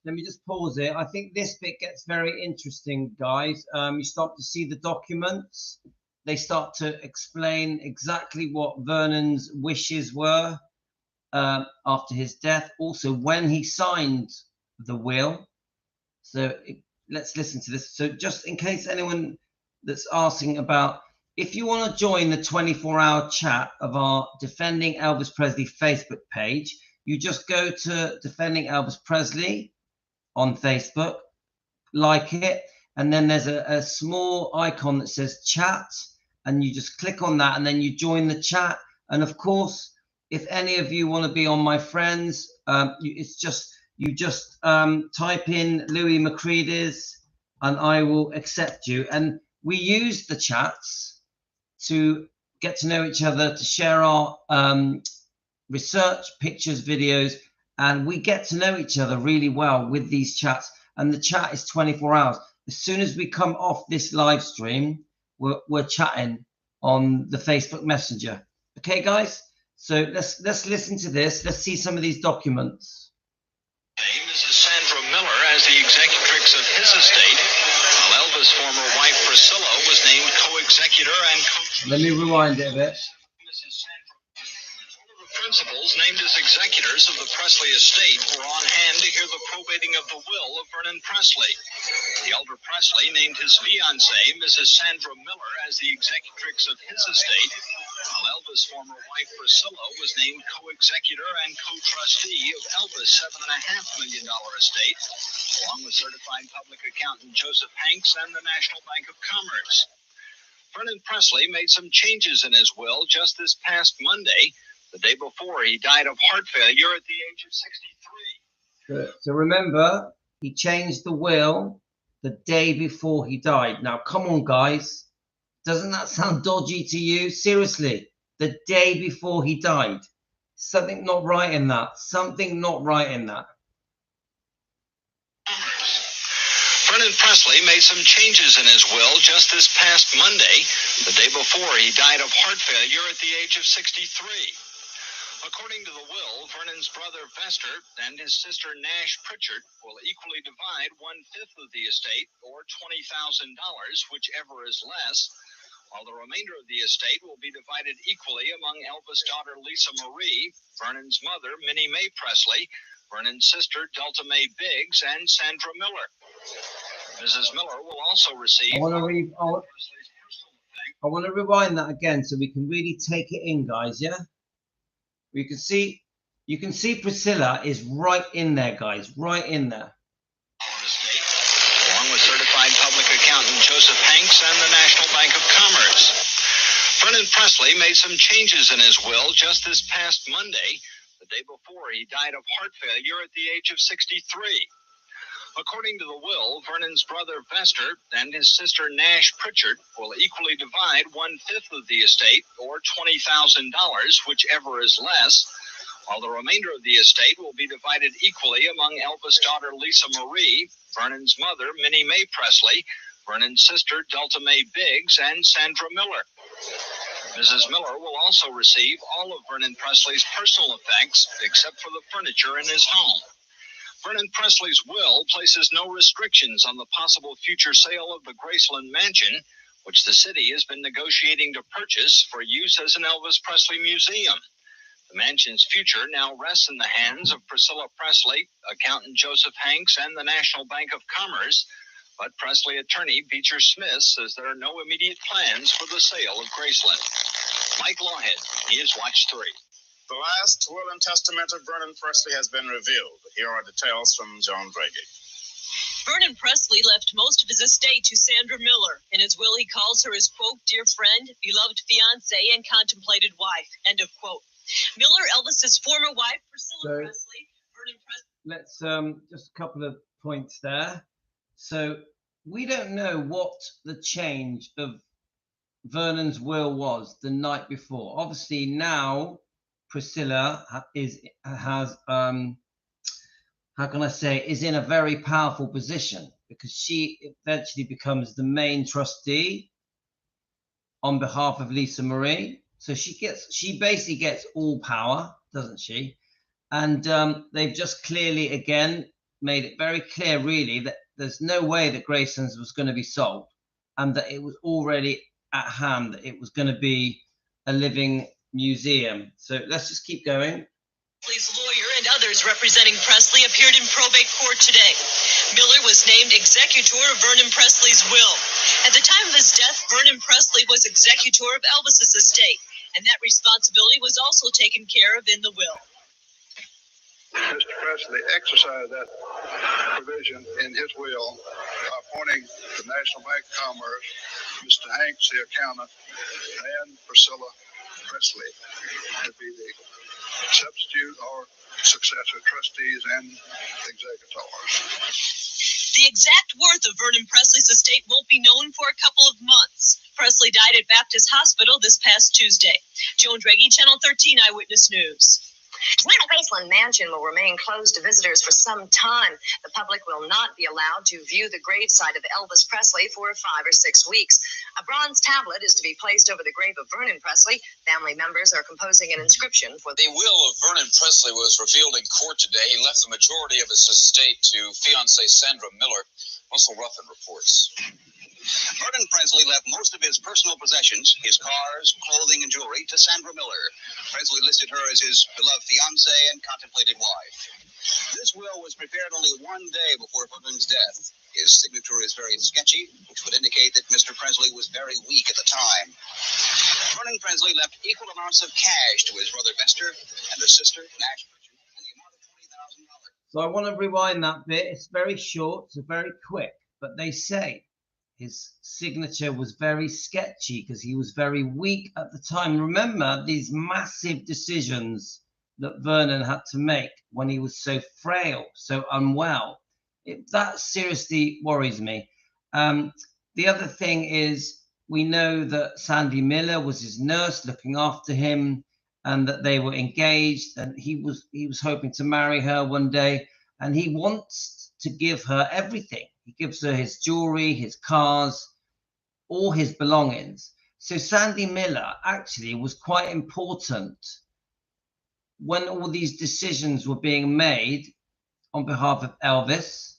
Let me just pause it. I think this bit gets very interesting, guys. You start to see the documents. They start to explain exactly what Vernon's wishes were after his death. Also, when he signed the will. So let's listen to this. So just in case anyone that's asking about, if you want to join the 24-hour chat of our Defending Elvis Presley Facebook page, you just go to Defending Elvis Presley on Facebook, like it, and then there's a small icon that says chat, and you just click on that, and then you join the chat. And of course, if any of you want to be on my friends, you just type in Louis Macready's, and I will accept you. And we use the chats to get to know each other, to share our research, pictures, videos, and we get to know each other really well with these chats. And the chat is 24 hours. As soon as we come off this live stream, we're chatting on the Facebook Messenger. Okay, guys? So let's listen to this. Let's see some of these documents. Mrs. Sandra Miller as the executrix of his estate, while Elvis' former wife Priscilla was named co-executor and Let me rewind it a bit. Principals named as executors of the Presley estate were on hand to hear the probating of the will of Vernon Presley. The elder Presley named his fiancée, Mrs. Sandra Miller, as the executrix of his estate, while Elvis' former wife Priscilla was named co-executor and co-trustee of Elvis' $7.5 million estate, along with certified public accountant Joseph Hanks and the National Bank of Commerce. Vernon Presley made some changes in his will just this past Monday. the day before he died of heart failure at the age of 63. So remember, he changed the will the day before he died. Now, come on, guys. Doesn't that sound dodgy to you? Seriously, the day before he died. Something not right in that. Something not right in that. Vernon Presley made some changes in his will just this past Monday, the day before he died of heart failure at the age of 63. According to the will, Vernon's brother Vester and his sister Nash Pritchard will equally divide 1/5 of the estate, or $20,000, whichever is less, while the remainder of the estate will be divided equally among Elvis' daughter Lisa Marie, Vernon's mother Minnie Mae Presley, Vernon's sister Delta Mae Biggs, and Sandra Miller. Mrs. Miller will also receive... I want to rewind that again so we can really take it in, guys, yeah? You can see Priscilla is right in there, guys, right in there. Along with certified public accountant Joseph Hanks and the National Bank of Commerce. Vernon Presley made some changes in his will just this past Monday, the day before he died of heart failure at the age of 63. According to the will, Vernon's brother Vester and his sister Nash Pritchard will equally divide 1/5 of the estate, or $20,000, whichever is less, while the remainder of the estate will be divided equally among Elvis' daughter Lisa Marie, Vernon's mother Minnie Mae Presley, Vernon's sister Delta Mae Biggs, and Sandra Miller. Mrs. Miller will also receive all of Vernon Presley's personal effects, except for the furniture in his home. Vernon Presley's will places no restrictions on the possible future sale of the Graceland Mansion, which the city has been negotiating to purchase for use as an Elvis Presley museum. The mansion's future now rests in the hands of Priscilla Presley, accountant Joseph Hanks, and the National Bank of Commerce, but Presley attorney Beecher Smith says there are no immediate plans for the sale of Graceland. Mike Lawhead, News Watch 3. The last will and testament of Vernon Presley has been revealed. Here are details from Joan Draghi. Vernon Presley left most of his estate to Sandra Miller. In his will, he calls her his, quote, dear friend, beloved fiancée, and contemplated wife, end of quote. Miller, Elvis's former wife, Priscilla Presley, Vernon Presley. Let's just a couple of points there. So we don't know what the change of Vernon's will was the night before. Obviously now Priscilla is in a very powerful position because she eventually becomes the main trustee on behalf of Lisa Marie. So she basically gets all power, doesn't she? And they've just clearly again made it very clear, really, that there's no way that Graceland's was going to be sold, and that it was already at hand that it was going to be a living museum. So let's just keep going. Presley's lawyer and others representing Presley appeared in probate court today. Miller was named executor of Vernon Presley's will. At the time of his death, Vernon Presley was executor of Elvis's estate, and that responsibility was also taken care of in the will. Mr. Presley exercised that provision in his will, appointing the National Bank of Commerce, Mr. Hanks, the accountant, and Priscilla Presley to be the substitute or successor trustees and executors. The exact worth of Vernon Presley's estate won't be known for a couple of months. Presley died at Baptist Hospital this past Tuesday. Joan Draghi, Channel 13 Eyewitness News. The Graceland Mansion will remain closed to visitors for some time. The public will not be allowed to view the gravesite of Elvis Presley for 5 or 6 weeks. A bronze tablet is to be placed over the grave of Vernon Presley. Family members are composing an inscription for the will of Vernon Presley was revealed in court today. He left the majority of his estate to fiancée Sandra Miller. Russell Ruffin reports. Vernon Presley left most of his personal possessions, his cars, clothing, and jewelry, to Sandra Miller. Presley listed her as his beloved fiancée and contemplated wife. This will was prepared only one day before Vernon's death. His signature is very sketchy, which would indicate that Mr. Presley was very weak at the time. Vernon Presley left equal amounts of cash to his brother Vester and his sister Nash Pritchard in the amount of $20,000. So I want to rewind that bit. It's very short, so very quick, but they say his signature was very sketchy because he was very weak at the time. Remember these massive decisions that Vernon had to make when he was so frail, so unwell. That seriously worries me. The other thing is, we know that Sandy Miller was his nurse looking after him, and that they were engaged, and he was hoping to marry her one day, and he wants to give her everything. He gives her his jewelry, his cars, all his belongings. So Sandy Miller actually was quite important when all these decisions were being made on behalf of Elvis,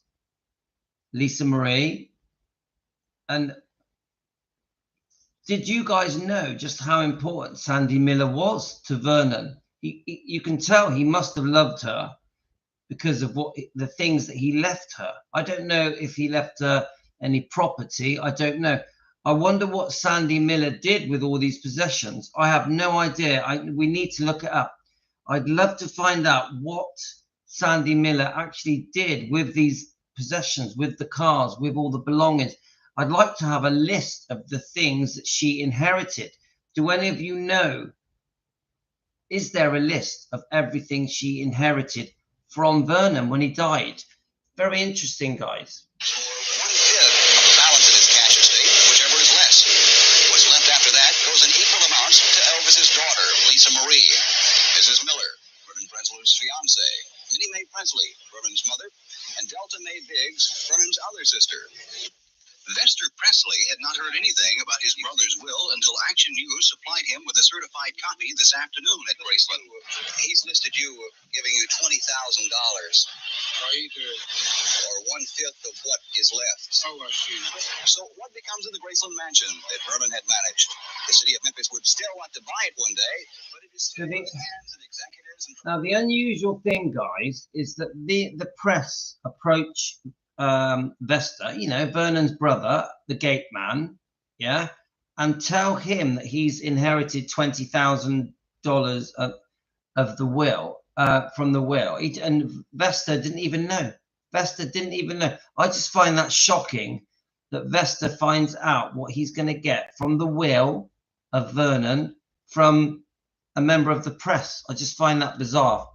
Lisa Marie, and did you guys know just how important Sandy Miller was to Vernon? You can tell he must have loved her because of the things that he left her. I don't know if he left her any property. I don't know. I wonder what Sandy Miller did with all these possessions. I have no idea. We need to look it up. I'd love to find out what Sandy Miller actually did with these possessions, with the cars, with all the belongings. I'd like to have a list of the things that she inherited. Do any of you know? Is there a list of everything she inherited from Vernon when he died? Very interesting, guys. One-fifth of the balance of his cash estate, whichever is less. What's left after that goes in equal amounts to Elvis's daughter, Lisa Marie, Mrs. Miller, Vernon Presley's fiancée, Minnie Mae Presley, Vernon's mother, and Delta Mae Biggs, Vernon's other sister. Vester Presley had not heard anything about his brother's will until Action News supplied him with a certified copy this afternoon at Graceland. He's listed you giving you $20,000. Right. Or one-fifth of what is left. Oh, I see. So what becomes of the Graceland mansion that Vernon had managed? The city of Memphis would still want to buy it one day, but it is still in the hands of executives. Now, the unusual thing, guys, is that the press approach Vester, Vernon's brother, the gate man, yeah, and tell him that he's inherited $20,000 of the will, from the will. And Vester didn't even know. I just find that shocking that Vester finds out what he's going to get from the will of Vernon from a member of the press. I just find that bizarre.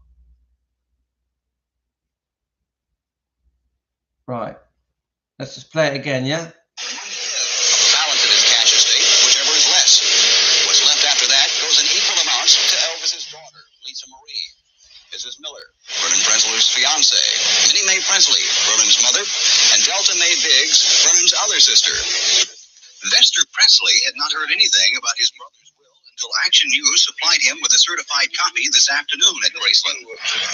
Right. Let's just play it again, yeah? Balance of his cash estate, whichever is less. What's left after that goes in equal amounts to Elvis's daughter, Lisa Marie, Mrs. Miller, Vernon Presley's fiancée, Minnie Mae Presley, Vernon's mother, and Delta Mae Biggs, Vernon's other sister. Vester Presley had not heard anything about his brother's will until Action News supplied him with a certified copy this afternoon at Graceland.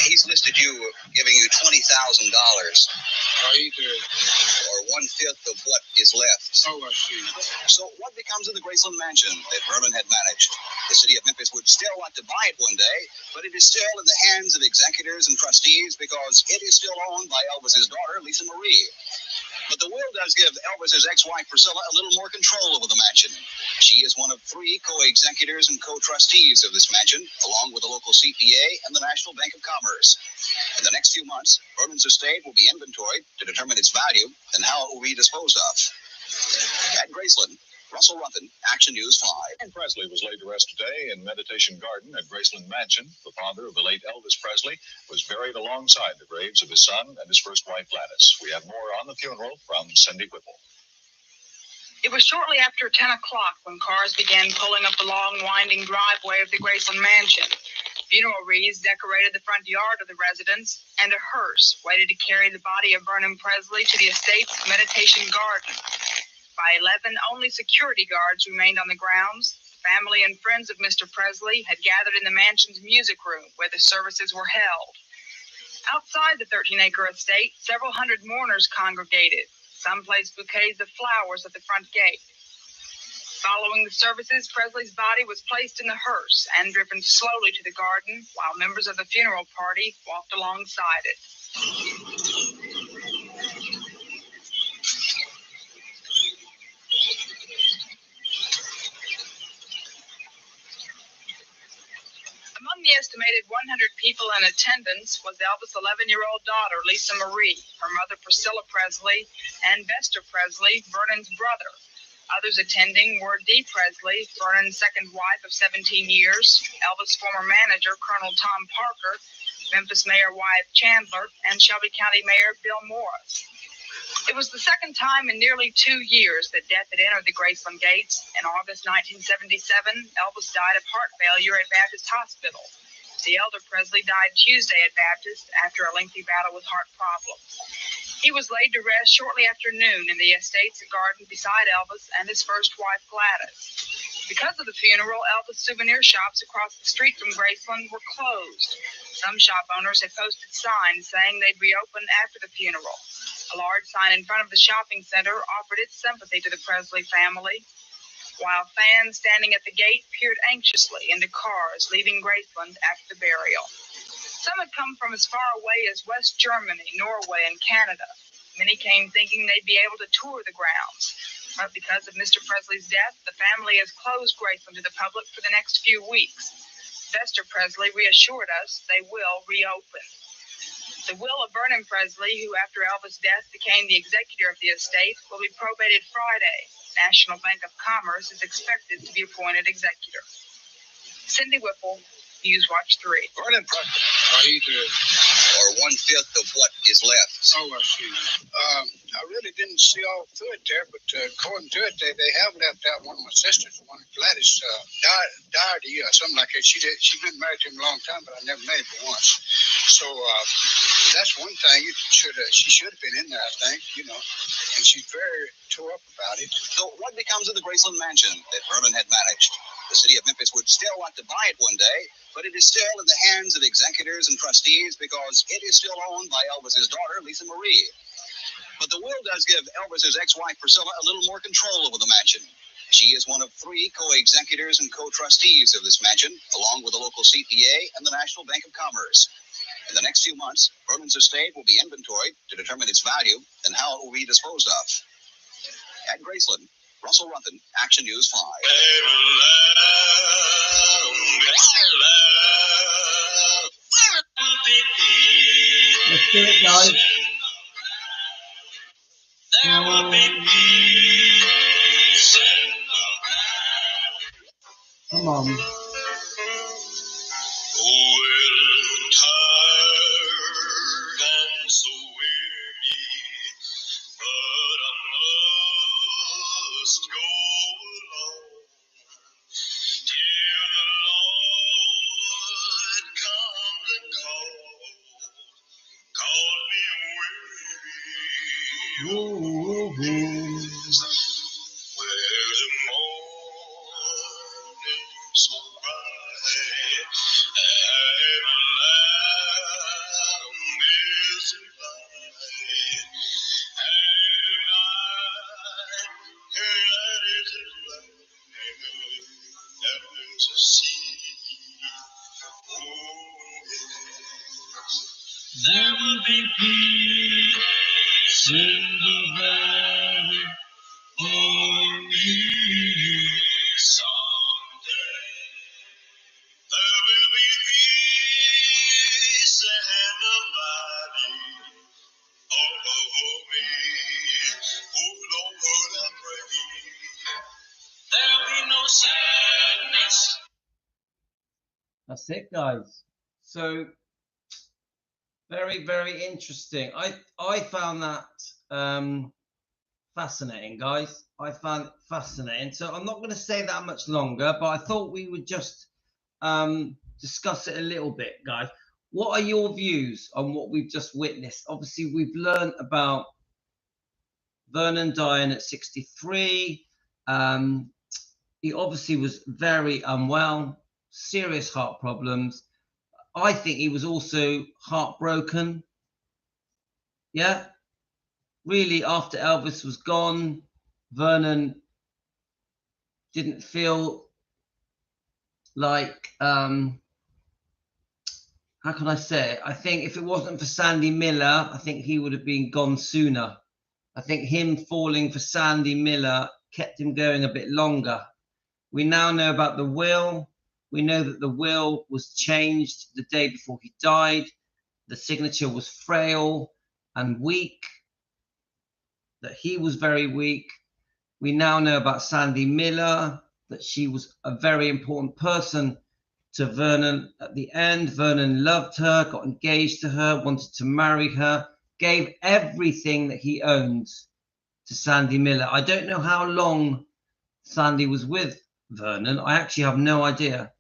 He's listed you giving you $20,000. Right. Or one-fifth of what is left. Oh, I see. So what becomes of the Graceland mansion that Vernon had managed? The city of Memphis would still want to buy it one day, but it is still in the hands of executors and trustees because it is still owned by Elvis's daughter, Lisa Marie. But the will does give Elvis's ex-wife Priscilla a little more control over the mansion. She is one of 3 co-executors and co-trustees of this mansion, along with the local CPA and the National Bank of Commerce. In the next few months, Vernon's estate will be inventoried to determine its value and how it will be disposed of. At Graceland, Russell Ruffin, Action News 5. And Presley was laid to rest today in Meditation Garden at Graceland Mansion. The father of the late Elvis Presley was buried alongside the graves of his son and his first wife, Gladys. We have more on the funeral from Cindy Whipple. It was shortly after 10 o'clock when cars began pulling up the long, winding driveway of the Graceland Mansion. Funeral wreaths decorated the front yard of the residence, and a hearse waited to carry the body of Vernon Presley to the estate's Meditation Garden. By 11, only security guards remained on the grounds. Family and friends of Mr. Presley had gathered in the mansion's music room where the services were held. Outside the 13-acre estate, several hundred mourners congregated. Some placed bouquets of flowers at the front gate. Following the services, Presley's body was placed in the hearse and driven slowly to the garden while members of the funeral party walked alongside it. Among the estimated 150 people in attendance was Elvis' 11-year-old daughter, Lisa Marie, her mother, Priscilla Presley, and Vester Presley, Vernon's brother. Others attending were Dee Presley, Vernon's second wife of 17 years, Elvis' former manager, Colonel Tom Parker, Memphis Mayor Wyatt Chandler, and Shelby County Mayor Bill Morris. It was the second time in nearly 2 years that death had entered the Graceland gates. In August 1977, Elvis died of heart failure at Baptist Hospital. The elder Presley died Tuesday at Baptist after a lengthy battle with heart problems. He was laid to rest shortly after noon in the estate's garden beside Elvis and his first wife, Gladys. Because of the funeral, Elvis souvenir shops across the street from Graceland were closed. Some shop owners had posted signs saying they'd reopen after the funeral. A large sign in front of the shopping center offered its sympathy to the Presley family, while fans standing at the gate peered anxiously into cars leaving Graceland after the burial. Some had come from as far away as West Germany, Norway, and Canada. Many came thinking they'd be able to tour the grounds. But because of Mr. Presley's death, the family has closed Graceland to the public for the next few weeks. Vester Presley reassured us they will reopen. The will of Vernon Presley, who after Elvis' death became the executor of the estate, will be probated Friday. National Bank of Commerce is expected to be appointed executor. Cindy Whipple, Newswatch 3. Vernon Presley, or 1/5 of what is left. Oh, I see. I really didn't see all through it there, but according to it, they have left out one of my sisters, one Gladys Doherty or something like that. She's been married to him a long time, but I never met him but once. So that's one thing. She should have been in there, I think, and she's very tore up about it. So what becomes of the Graceland mansion that Vernon had managed? The city of Memphis would still like to buy it one day, but it is still in the hands of executors and trustees because it is still owned by Elvis's daughter, Lisa Marie. But the will does give Elvis's ex-wife, Priscilla, a little more control over the mansion. She is one of 3 co-executors and co-trustees of this mansion, along with the local CPA and the National Bank of Commerce. In the next few months, Vernon's estate will be inventoried to determine its value and how it will be disposed of. At Graceland, Russell Runthan, Action News 5. Let's do it, guys. There will be peace in the Come on. when tired and so weary, but I must go alone till the Lord comes and called me weary. Where the morning so bright and lamb is light, and that is as a sea. Oh, yes. There will be peace in the valley for me someday. There will be peace in the valley for me. Oh Lord, I pray there'll be no sadness. That's it, guys. So very, very interesting. I found that fascinating, guys. I found it fascinating. So I'm not going to say that much longer, but I thought we would just discuss it a little bit, guys. What are your views on what we've just witnessed? Obviously, we've learned about Vernon dying at 63. He obviously was very unwell, serious heart problems. I think he was also heartbroken. Yeah. Really, after Elvis was gone, Vernon didn't feel like, how can I say it? I think if it wasn't for Sandy Miller, I think he would have been gone sooner. I think him falling for Sandy Miller kept him going a bit longer. We now know about the will. We know that the will was changed the day before he died. The signature was frail and weak, that he was very weak. We now know about Sandy Miller, that she was a very important person to Vernon at the end. Vernon loved her, got engaged to her, wanted to marry her, gave everything that he owned to Sandy Miller. I don't know how long Sandy was with Vernon. I actually have no idea.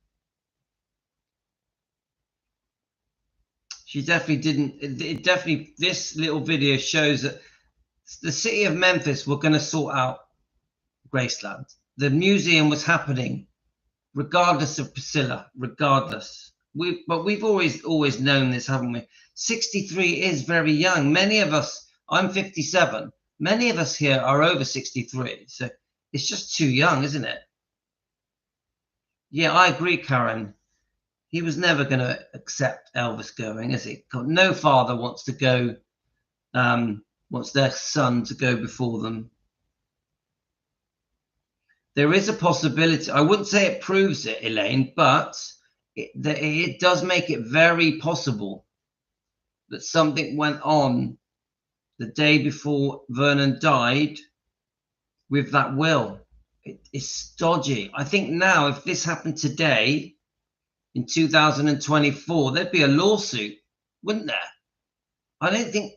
She definitely didn't. It definitely, this little video shows that the city of Memphis were going to sort out Graceland. The museum was happening regardless of Priscilla, regardless. But we've always known this, haven't we? 63 is very young. Many of us, I'm 57. Many of us here are over 63. So it's just too young, isn't it? Yeah, I agree, Karen. He was never going to accept Elvis going, is he? No father wants to go, wants their son to go before them. There is a possibility. I wouldn't say it proves it, Elaine, but it does make it very possible that something went on the day before Vernon died with that will. It's dodgy. I think now, if this happened today, in 2024, there'd be a lawsuit, wouldn't there? I don't think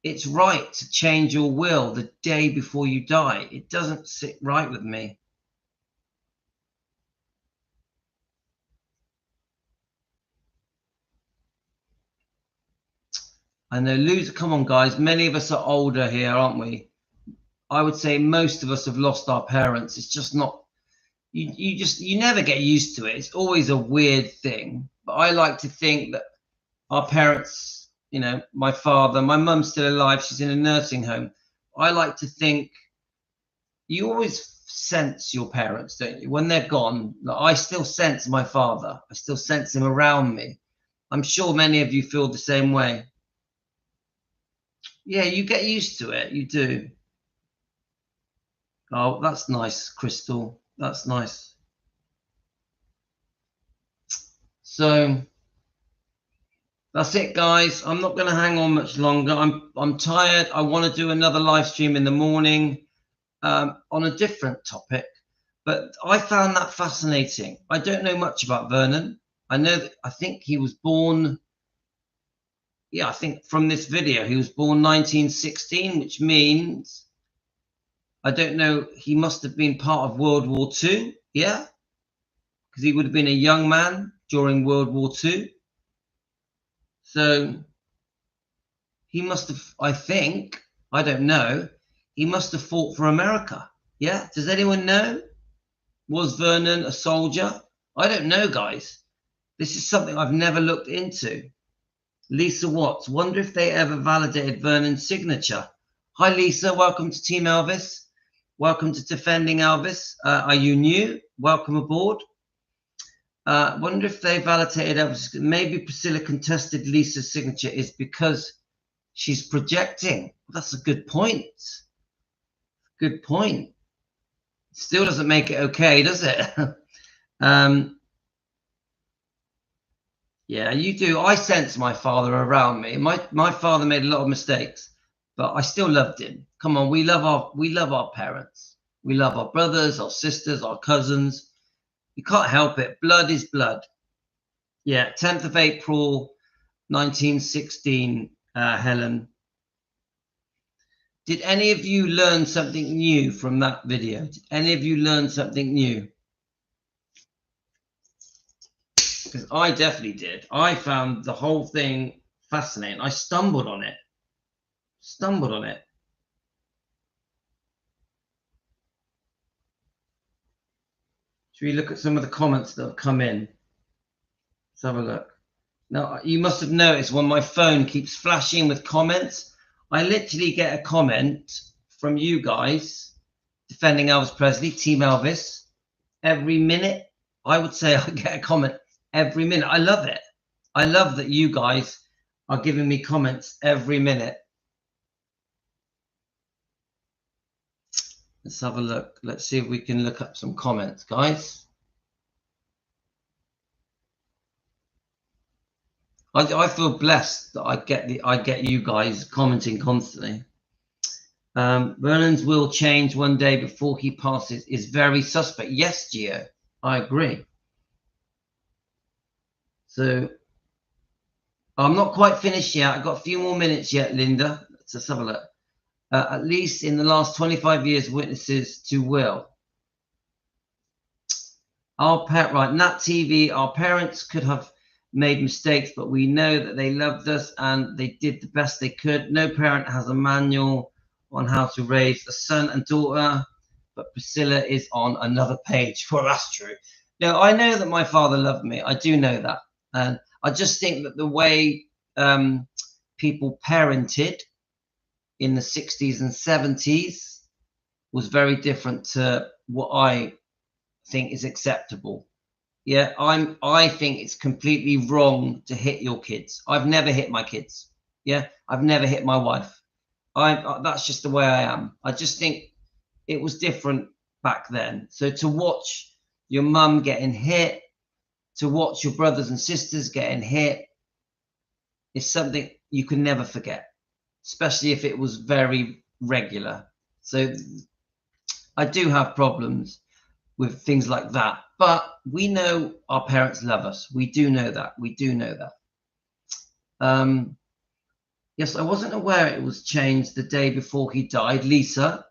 it's right to change your will the day before you die. It doesn't sit right with me. I know, come on, guys. Many of us are older here, aren't we? I would say most of us have lost our parents. It's just not, you never get used to it. It's always a weird thing. But I like to think that our parents, you know, my father, my mum's still alive. She's in a nursing home. I like to think you always sense your parents, don't you? When they're gone, I still sense my father. I still sense him around me. I'm sure many of you feel the same way. Yeah, you get used to it. You do. Oh, that's nice, Crystal. That's nice. So that's it, guys. I'm not going to hang on much longer. I'm tired. I want to do another live stream in the morning on a different topic. But I found that fascinating. I don't know much about Vernon. I know that I think he was born. Yeah, I think from this video, he was born 1916, which means, I don't know, he must have been part of World War II, yeah? Because he would have been a young man during World War II. So he must have, I think, I don't know, he must have fought for America, yeah? Does anyone know? Was Vernon a soldier? I don't know, guys. This is something I've never looked into. Lisa Watts, wonder if they ever validated Vernon's signature. Hi, Lisa. Welcome to Team Elvis. Welcome to Defending Elvis. Are you new? Welcome aboard. Wonder if they validated Elvis. Maybe Priscilla contested Lisa's signature is because she's projecting. That's a good point. Good point. Still doesn't make it okay, does it? Yeah, you do. I sense my father around me. My father made a lot of mistakes, but I still loved him. Come on, we love our parents. We love our brothers, our sisters, our cousins. You can't help it. Blood is blood. Yeah, 10th of April, 1916, Helen. Did any of you learn something new from that video? Did any of you learn something new? Because I definitely did. I found the whole thing fascinating. I stumbled on it. Should we look at some of the comments that have come in? Let's have a look. Now, you must have noticed when my phone keeps flashing with comments, I literally get a comment from you guys, Defending Elvis Presley, Team Elvis, every minute. I would say I get a comment every minute. I love it. I love that you guys are giving me comments every minute. Let's have a look. Let's see if we can look up some comments, guys. I feel blessed that I get you guys commenting constantly. Vernon's will change one day before he passes is very suspect. Yes, Gio, I agree. So I'm not quite finished yet. I've got a few more minutes yet, Linda. Let's have a look. At least in the last 25 years, witnesses to will. Right, Nat TV, our parents could have made mistakes, but we know that they loved us and they did the best they could. No parent has a manual on how to raise a son and daughter, but Priscilla is on another page. Well, that's true. No, I know that my father loved me. I do know that. And I just think that the way people parented in the 60s and 70s was very different to what I think is acceptable. Yeah, I think it's completely wrong to hit your kids. I've never hit my kids. Yeah, I've never hit my wife. That's just the way I am. I just think it was different back then. So to watch your mum getting hit, to watch your brothers and sisters getting hit, is something you can never forget, especially if it was very regular. So I do have problems with things like that, but we know our parents love us. We do know that. We do know that. Yes, I wasn't aware it was changed the day before he died. Lisa,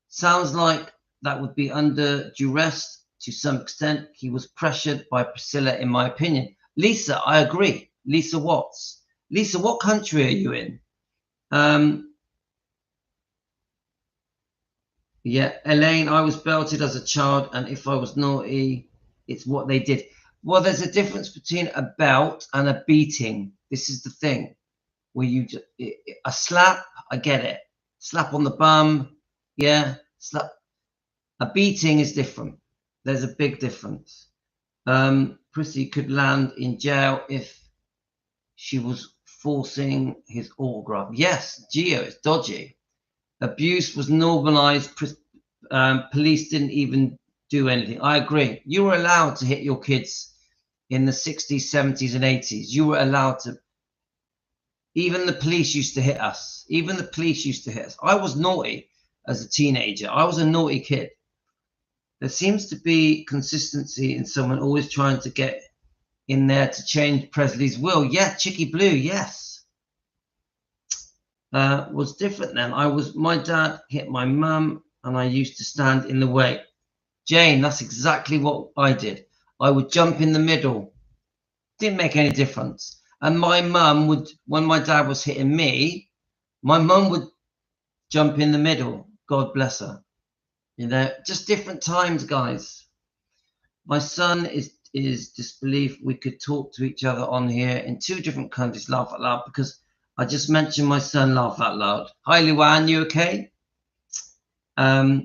sounds like that would be under duress to some extent. He was pressured by Priscilla, in my opinion. Lisa, I agree. Lisa Watts. Lisa, what country are you in? Yeah, Elaine, I was belted as a child, and if I was naughty, it's what they did. Well, there's a difference between a belt and a beating. This is the thing. Where you just, a slap, I get it. Slap on the bum, yeah. Slap. A beating is different. There's a big difference. Prissy could land in jail if she was forcing his autograph. Yes, Gio, it's dodgy. Abuse was normalized. Police didn't even do anything. I agree. You were allowed to hit your kids in the 60s, 70s, and 80s. You were allowed to. Even the police used to hit us. Even the police used to hit us. I was naughty as a teenager. I was a naughty kid. There seems to be consistency in someone always trying to get in there to change Presley's will. Yeah, Chicky Blue, yes. Was different then. My dad hit my mum and I used to stand in the way. Jane, that's exactly what I did. I would jump in the middle. Didn't make any difference. And my mum would, when my dad was hitting me, my mum would jump in the middle. God bless her. You know, just different times, guys. My son is disbelief. We could talk to each other on here in 2 different countries, laugh out loud, because I just mentioned my son, laugh out loud. Hi, Luan, you okay? Yeah,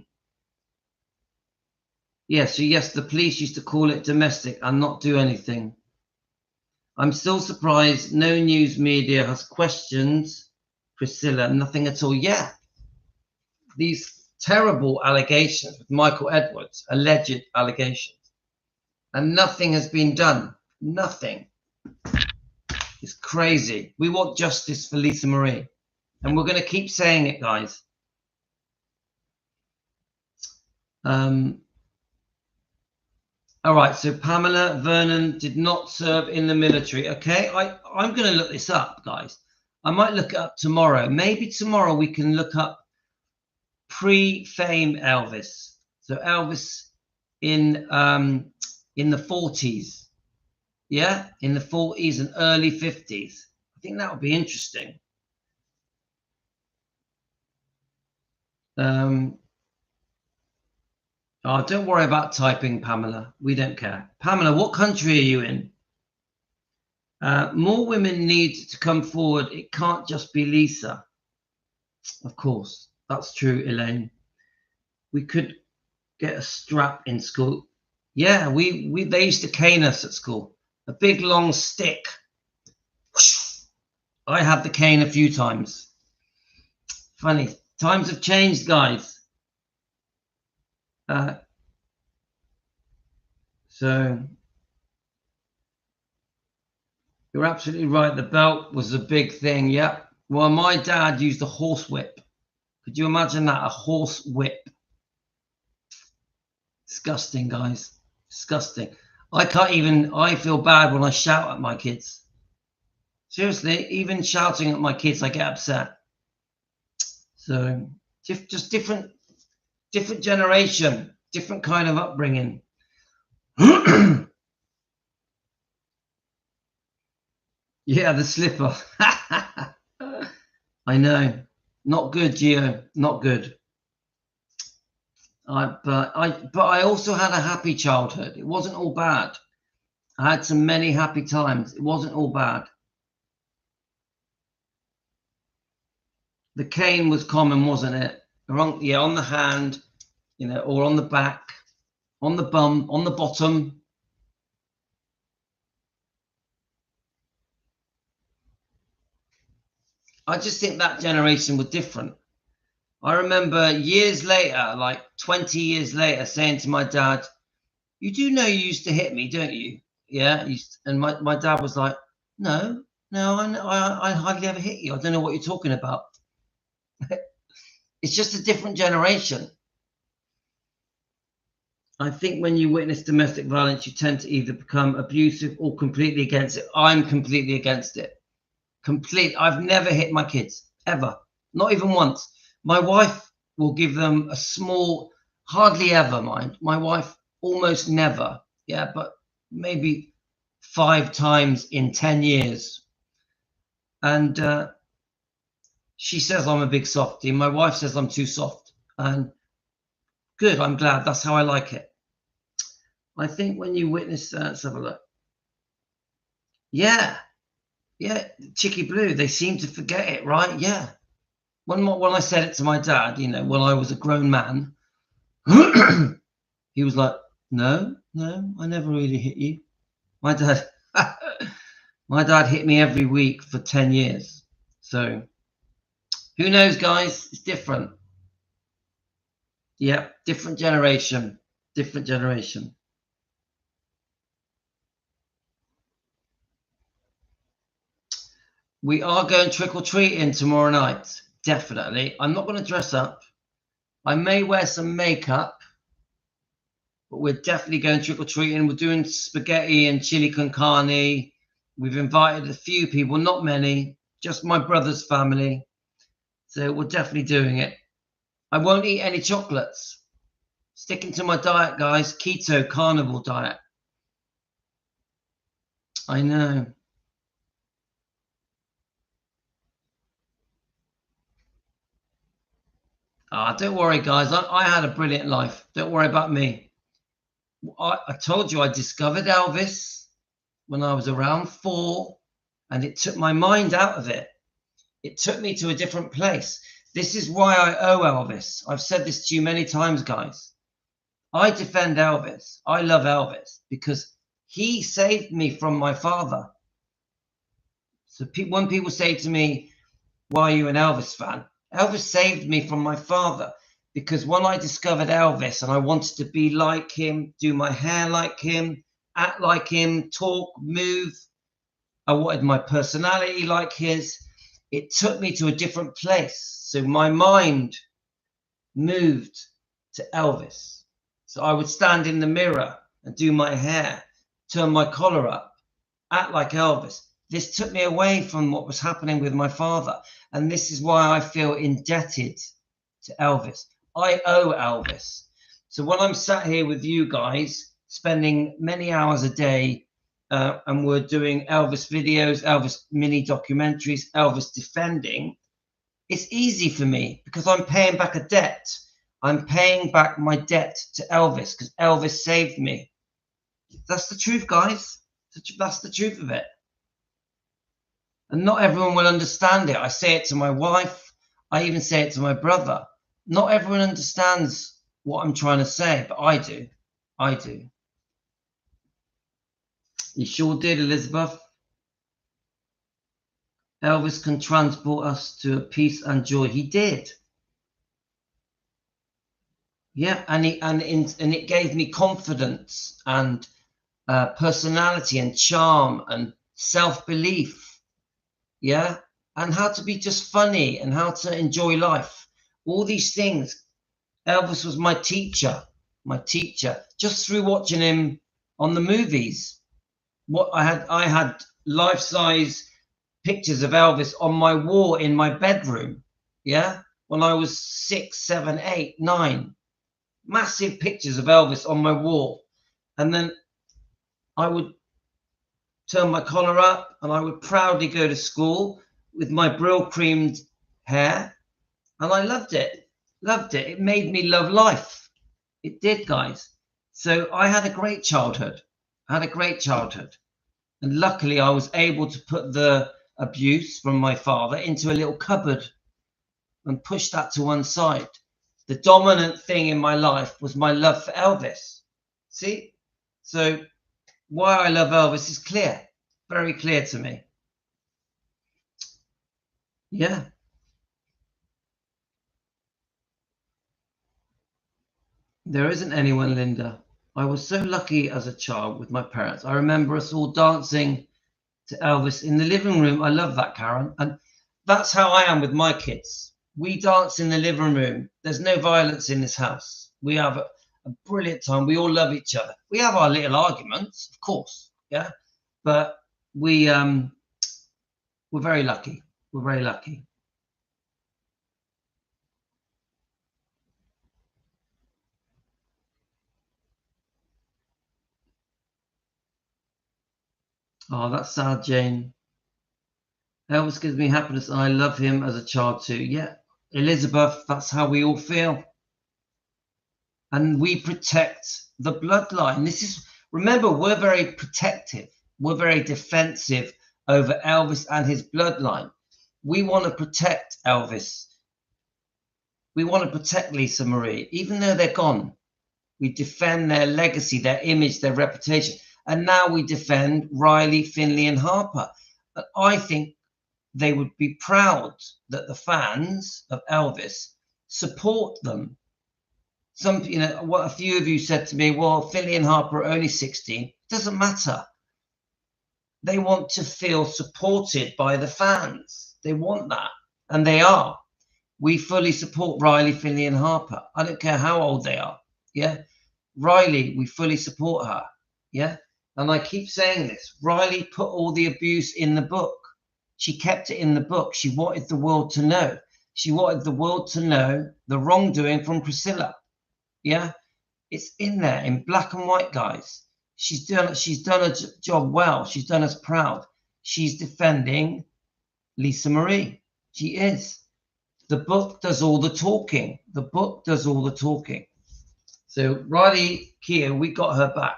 so yes, the police used to call it domestic and not do anything. I'm still surprised no news media has questioned Priscilla, nothing at all. Yeah, these terrible allegations with Michael Edwards, alleged allegations, and nothing has been done. Nothing. It's crazy. We want justice for Lisa Marie, and we're going to keep saying it, guys. All right, so Pamela Vernon did not serve in the military. Okay, I'm going to look this up, guys. I might look it up tomorrow. Maybe tomorrow we can look up pre-fame Elvis. So Elvis in the 40s. Yeah, in the 40s and early 50s. I think that would be interesting. Oh, don't worry about typing, Pamela. We don't care. Pamela, what country are you in? More women need to come forward. It can't just be Lisa. Of course, that's true, Elaine. We could get a strap in school. Yeah, they used to cane us at school. A big long stick. I had the cane a few times. Funny. Times have changed, guys. So You're absolutely right. The belt was a big thing. Yeah. Well, my dad used a horse whip. Could you imagine that? A horse whip. Disgusting, guys. Disgusting. I feel bad when I shout at my kids. Seriously, even shouting at my kids, I get upset. So, just different generation, different kind of upbringing. Yeah, the slipper. I know. Not good, Gio. Not good. But I also had a happy childhood. It wasn't all bad. I had some many happy times. It wasn't all bad. The cane was common, wasn't it? On the hand, or on the back, on the bum, on the bottom. I just think that generation was different. I remember years later, like 20 years later, saying to my dad, "You do know you used to hit me, don't you?" Yeah. And my dad was like, No, I hardly ever hit you. I don't know what you're talking about. It's just a different generation. I think when you witness domestic violence, you tend to either become abusive or completely against it. I'm completely against it. I've never hit my kids, ever. Not even once. My wife will give them a small, hardly ever, mind. My wife almost never. Yeah, but maybe 5 times in 10 years. And she says I'm a big softie. My wife says I'm too soft. And good, I'm glad. That's how I like it. I think when you witness that, let's have a look. Yeah, Chicky Blue, they seem to forget it, right? Yeah. When I said it to my dad, when I was a grown man, he was like, no, I never really hit you. My dad hit me every week for 10 years. So who knows, guys? It's different. Yeah, different generation. We are going trick-or-treating tomorrow night. Definitely. I'm not going to dress up. I may wear some makeup, but we're definitely going trick-or-treating. We're doing spaghetti and chili con carne. We've invited a few people, not many, just my brother's family. So we're definitely doing it. I won't eat any chocolates. Sticking to my diet, guys. Keto carnivore diet. I know. Don't worry, guys. I had a brilliant life. Don't worry about me. I told you I discovered Elvis when I was around 4, and it took my mind out of it. It took me to a different place. This is why I owe Elvis. I've said this to you many times, guys. I defend Elvis. I love Elvis because he saved me from my father. So when people say to me, why are you an Elvis fan? Elvis saved me from my father, because when I discovered Elvis and I wanted to be like him, do my hair like him, act like him, talk, move, I wanted my personality like his. It took me to a different place. So my mind moved to Elvis. So I would stand in the mirror and do my hair, turn my collar up, act like Elvis. This took me away from what was happening with my father. And this is why I feel indebted to Elvis. I owe Elvis. So when I'm sat here with you guys, spending many hours a day, and we're doing Elvis videos, Elvis mini documentaries, Elvis defending, it's easy for me because I'm paying back a debt. I'm paying back my debt to Elvis because Elvis saved me. That's the truth, guys. That's the truth of it. And not everyone will understand it. I say it to my wife. I even say it to my brother. Not everyone understands what I'm trying to say, but I do. I do. You sure did, Elizabeth. Elvis can transport us to peace and joy. He did. Yeah, and it gave me confidence and personality and charm and self-belief, yeah, and how to be just funny and how to enjoy life. All these things. Elvis was my teacher, just through watching him on the movies. What I had life-size pictures of Elvis on my wall in my bedroom, yeah, when I was 6, 7, 8, 9. Massive pictures of Elvis on my wall. And then I would turn my collar up and I would proudly go to school with my Brill creamed hair. And I loved it. Loved it. It made me love life. It did, guys. So I had a great childhood. And luckily I was able to put the abuse from my father into a little cupboard and push that to one side. The dominant thing in my life was my love for Elvis. See? So why I love Elvis is clear. Very clear to me. Yeah. There isn't anyone, Linda. I was so lucky as a child with my parents. I remember us all dancing to Elvis in the living room. I love that, Karen. And that's how I am with my kids. We dance in the living room. There's no violence in this house. We have a brilliant time. We all love each other. We have our little arguments, of course, yeah. But we're very lucky. We're very lucky. Oh, that's sad, Jane. Elvis gives me happiness and I love him as a child too. Yeah, Elizabeth, that's how we all feel. And we protect the bloodline. Remember, we're very protective. We're very defensive over Elvis and his bloodline. We want to protect Elvis. We want to protect Lisa Marie, even though they're gone. We defend their legacy, their image, their reputation. And now we defend Riley, Finley, and Harper. But I think they would be proud that the fans of Elvis support them. What a few of you said to me, well, Finley and Harper are only 16. Doesn't matter. They want to feel supported by the fans. They want that. And they are. We fully support Riley, Finley, and Harper. I don't care how old they are. Yeah. Riley, we fully support her. Yeah. And I keep saying this. Riley put all the abuse in the book. She kept it in the book. She wanted the world to know. She wanted the world to know the wrongdoing from Priscilla. Yeah. It's in there in black and white, guys. She's done a job well. She's done us proud. She's defending Lisa Marie. She is. The book does all the talking. The book does all the talking. So Riley Keough, we got her back.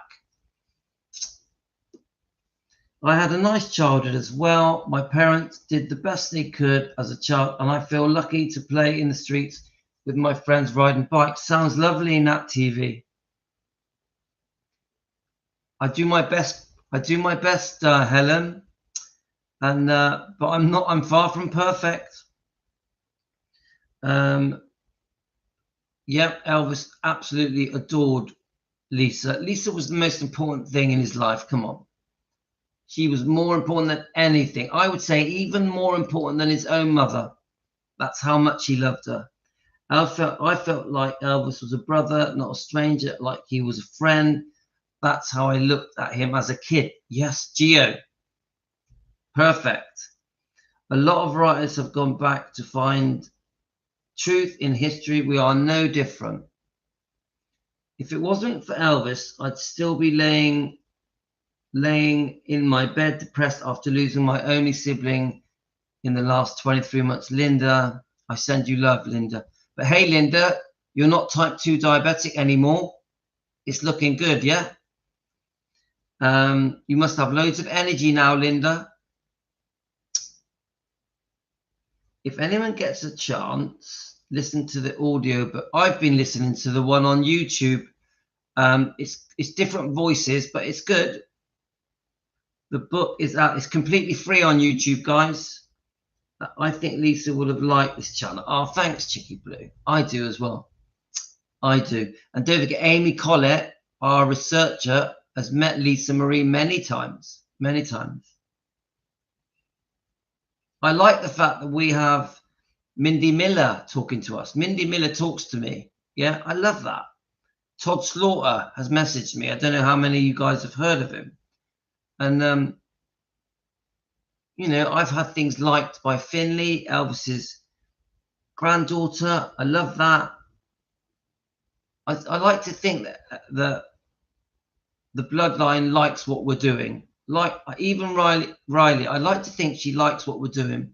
I had a nice childhood as well. My parents did the best they could as a child, and I feel lucky to play in the streets with my friends riding bikes. Sounds lovely in that TV. I do my best. Helen, and but I'm far from perfect. Yep, Elvis absolutely adored Lisa. Lisa was the most important thing in his life. Come on. She was more important than anything. I would say even more important than his own mother. That's how much he loved her. I felt like Elvis was a brother, not a stranger, like he was a friend. That's how I looked at him as a kid. Yes, Gio. Perfect. A lot of writers have gone back to find truth in history. We are no different. If it wasn't for Elvis, I'd still be laying in my bed depressed after losing my only sibling in the last 23 months. Linda, I send you love, Linda. But hey, Linda, you're not type 2 diabetic anymore. It's looking good, yeah? You must have loads of energy now, Linda. If anyone gets a chance, listen to the audio, but I've been listening to the one on YouTube. It's different voices, but it's good. The book is out. It's completely free on YouTube, guys. I think Lisa would have liked this channel. Oh, thanks, Chicky Blue. I do as well. I do. And don't forget, Amy Collett, our researcher, has met Lisa Marie many times. Many times. I like the fact that we have Mindy Miller talking to us. Mindy Miller talks to me. Yeah, I love that. Todd Slaughter has messaged me. I don't know how many of you guys have heard of him. And, you know, I've had things liked by Finley, Elvis's granddaughter. I love that. I like to think that the bloodline likes what we're doing. Like even Riley, I like to think she likes what we're doing.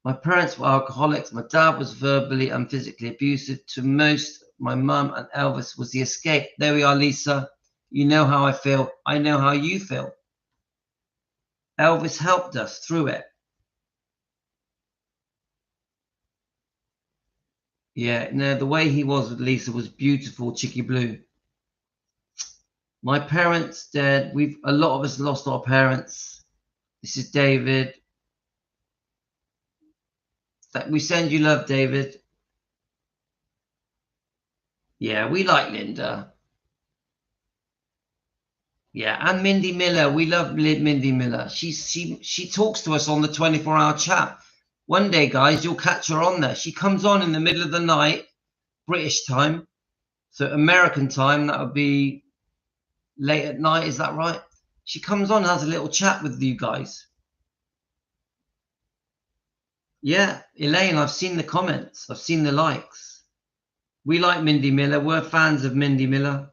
My parents were alcoholics. My dad was verbally and physically abusive to most. My mum and Elvis was the escape. There we are, Lisa. You know how I feel. I know how you feel. Elvis helped us through it. Yeah, no, the way he was with Lisa was beautiful, Chicky Blue. My parents dead. A lot of us lost our parents. This is David. We send you love, David. Yeah, we like Linda. Yeah, and Mindy Miller. We love Mindy Miller. She talks to us on the 24-hour chat. One day, guys, you'll catch her on there. She comes on in the middle of the night, British time. So American time, that would be late at night. Is that right? She comes on and has a little chat with you guys. Yeah, Elaine, I've seen the comments. I've seen the likes. We like Mindy Miller. We're fans of Mindy Miller.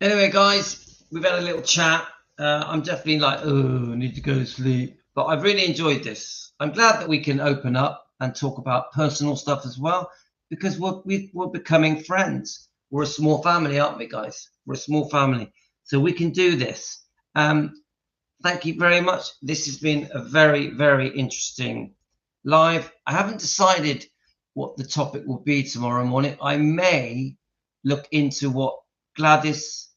Anyway, guys, we've had a little chat. I'm definitely like, oh, I need to go to sleep. But I've really enjoyed this. I'm glad that we can open up and talk about personal stuff as well, because we're becoming friends. We're a small family, aren't we, guys? We're a small family. So we can do this. Thank you very much. This has been a very, very interesting live. I haven't decided what the topic will be tomorrow morning. I may look into what Gladys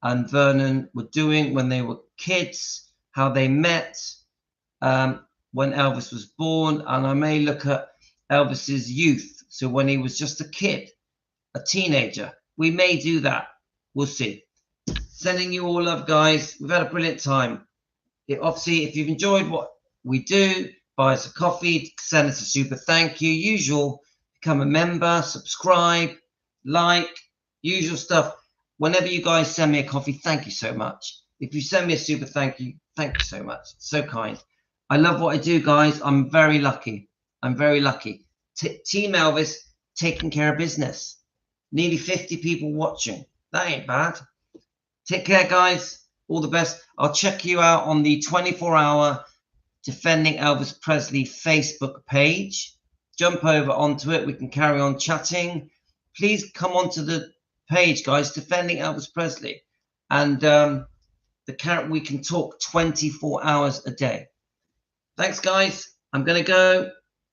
and Vernon were doing when they were kids, how they met when Elvis was born, and I may look at Elvis's youth, so when he was just a kid, a teenager. We may do that. We'll see. Sending you all love, guys. We've had a brilliant time. Obviously, if you've enjoyed what we do, buy us a coffee, send us a super thank you. Usual, become a member, subscribe, like, usual stuff. Whenever you guys send me a coffee, thank you so much. If you send me a super thank you so much. So kind. I love what I do, guys. I'm very lucky. I'm very lucky. Team Elvis taking care of business. Nearly 50 people watching. That ain't bad. Take care, guys. All the best. I'll check you out on the 24-hour Defending Elvis Presley Facebook page. Jump over onto it. We can carry on chatting. Please come onto the page, guys, Defending Elvis Presley, and we can talk 24 hours a day. Thanks, guys. I'm gonna go.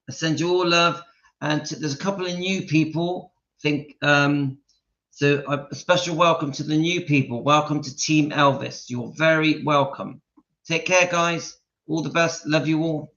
I send you all love, and there's a couple of new people. So a special welcome to the new people. Welcome to Team Elvis. You're very welcome. Take care, guys. All the best. Love you all.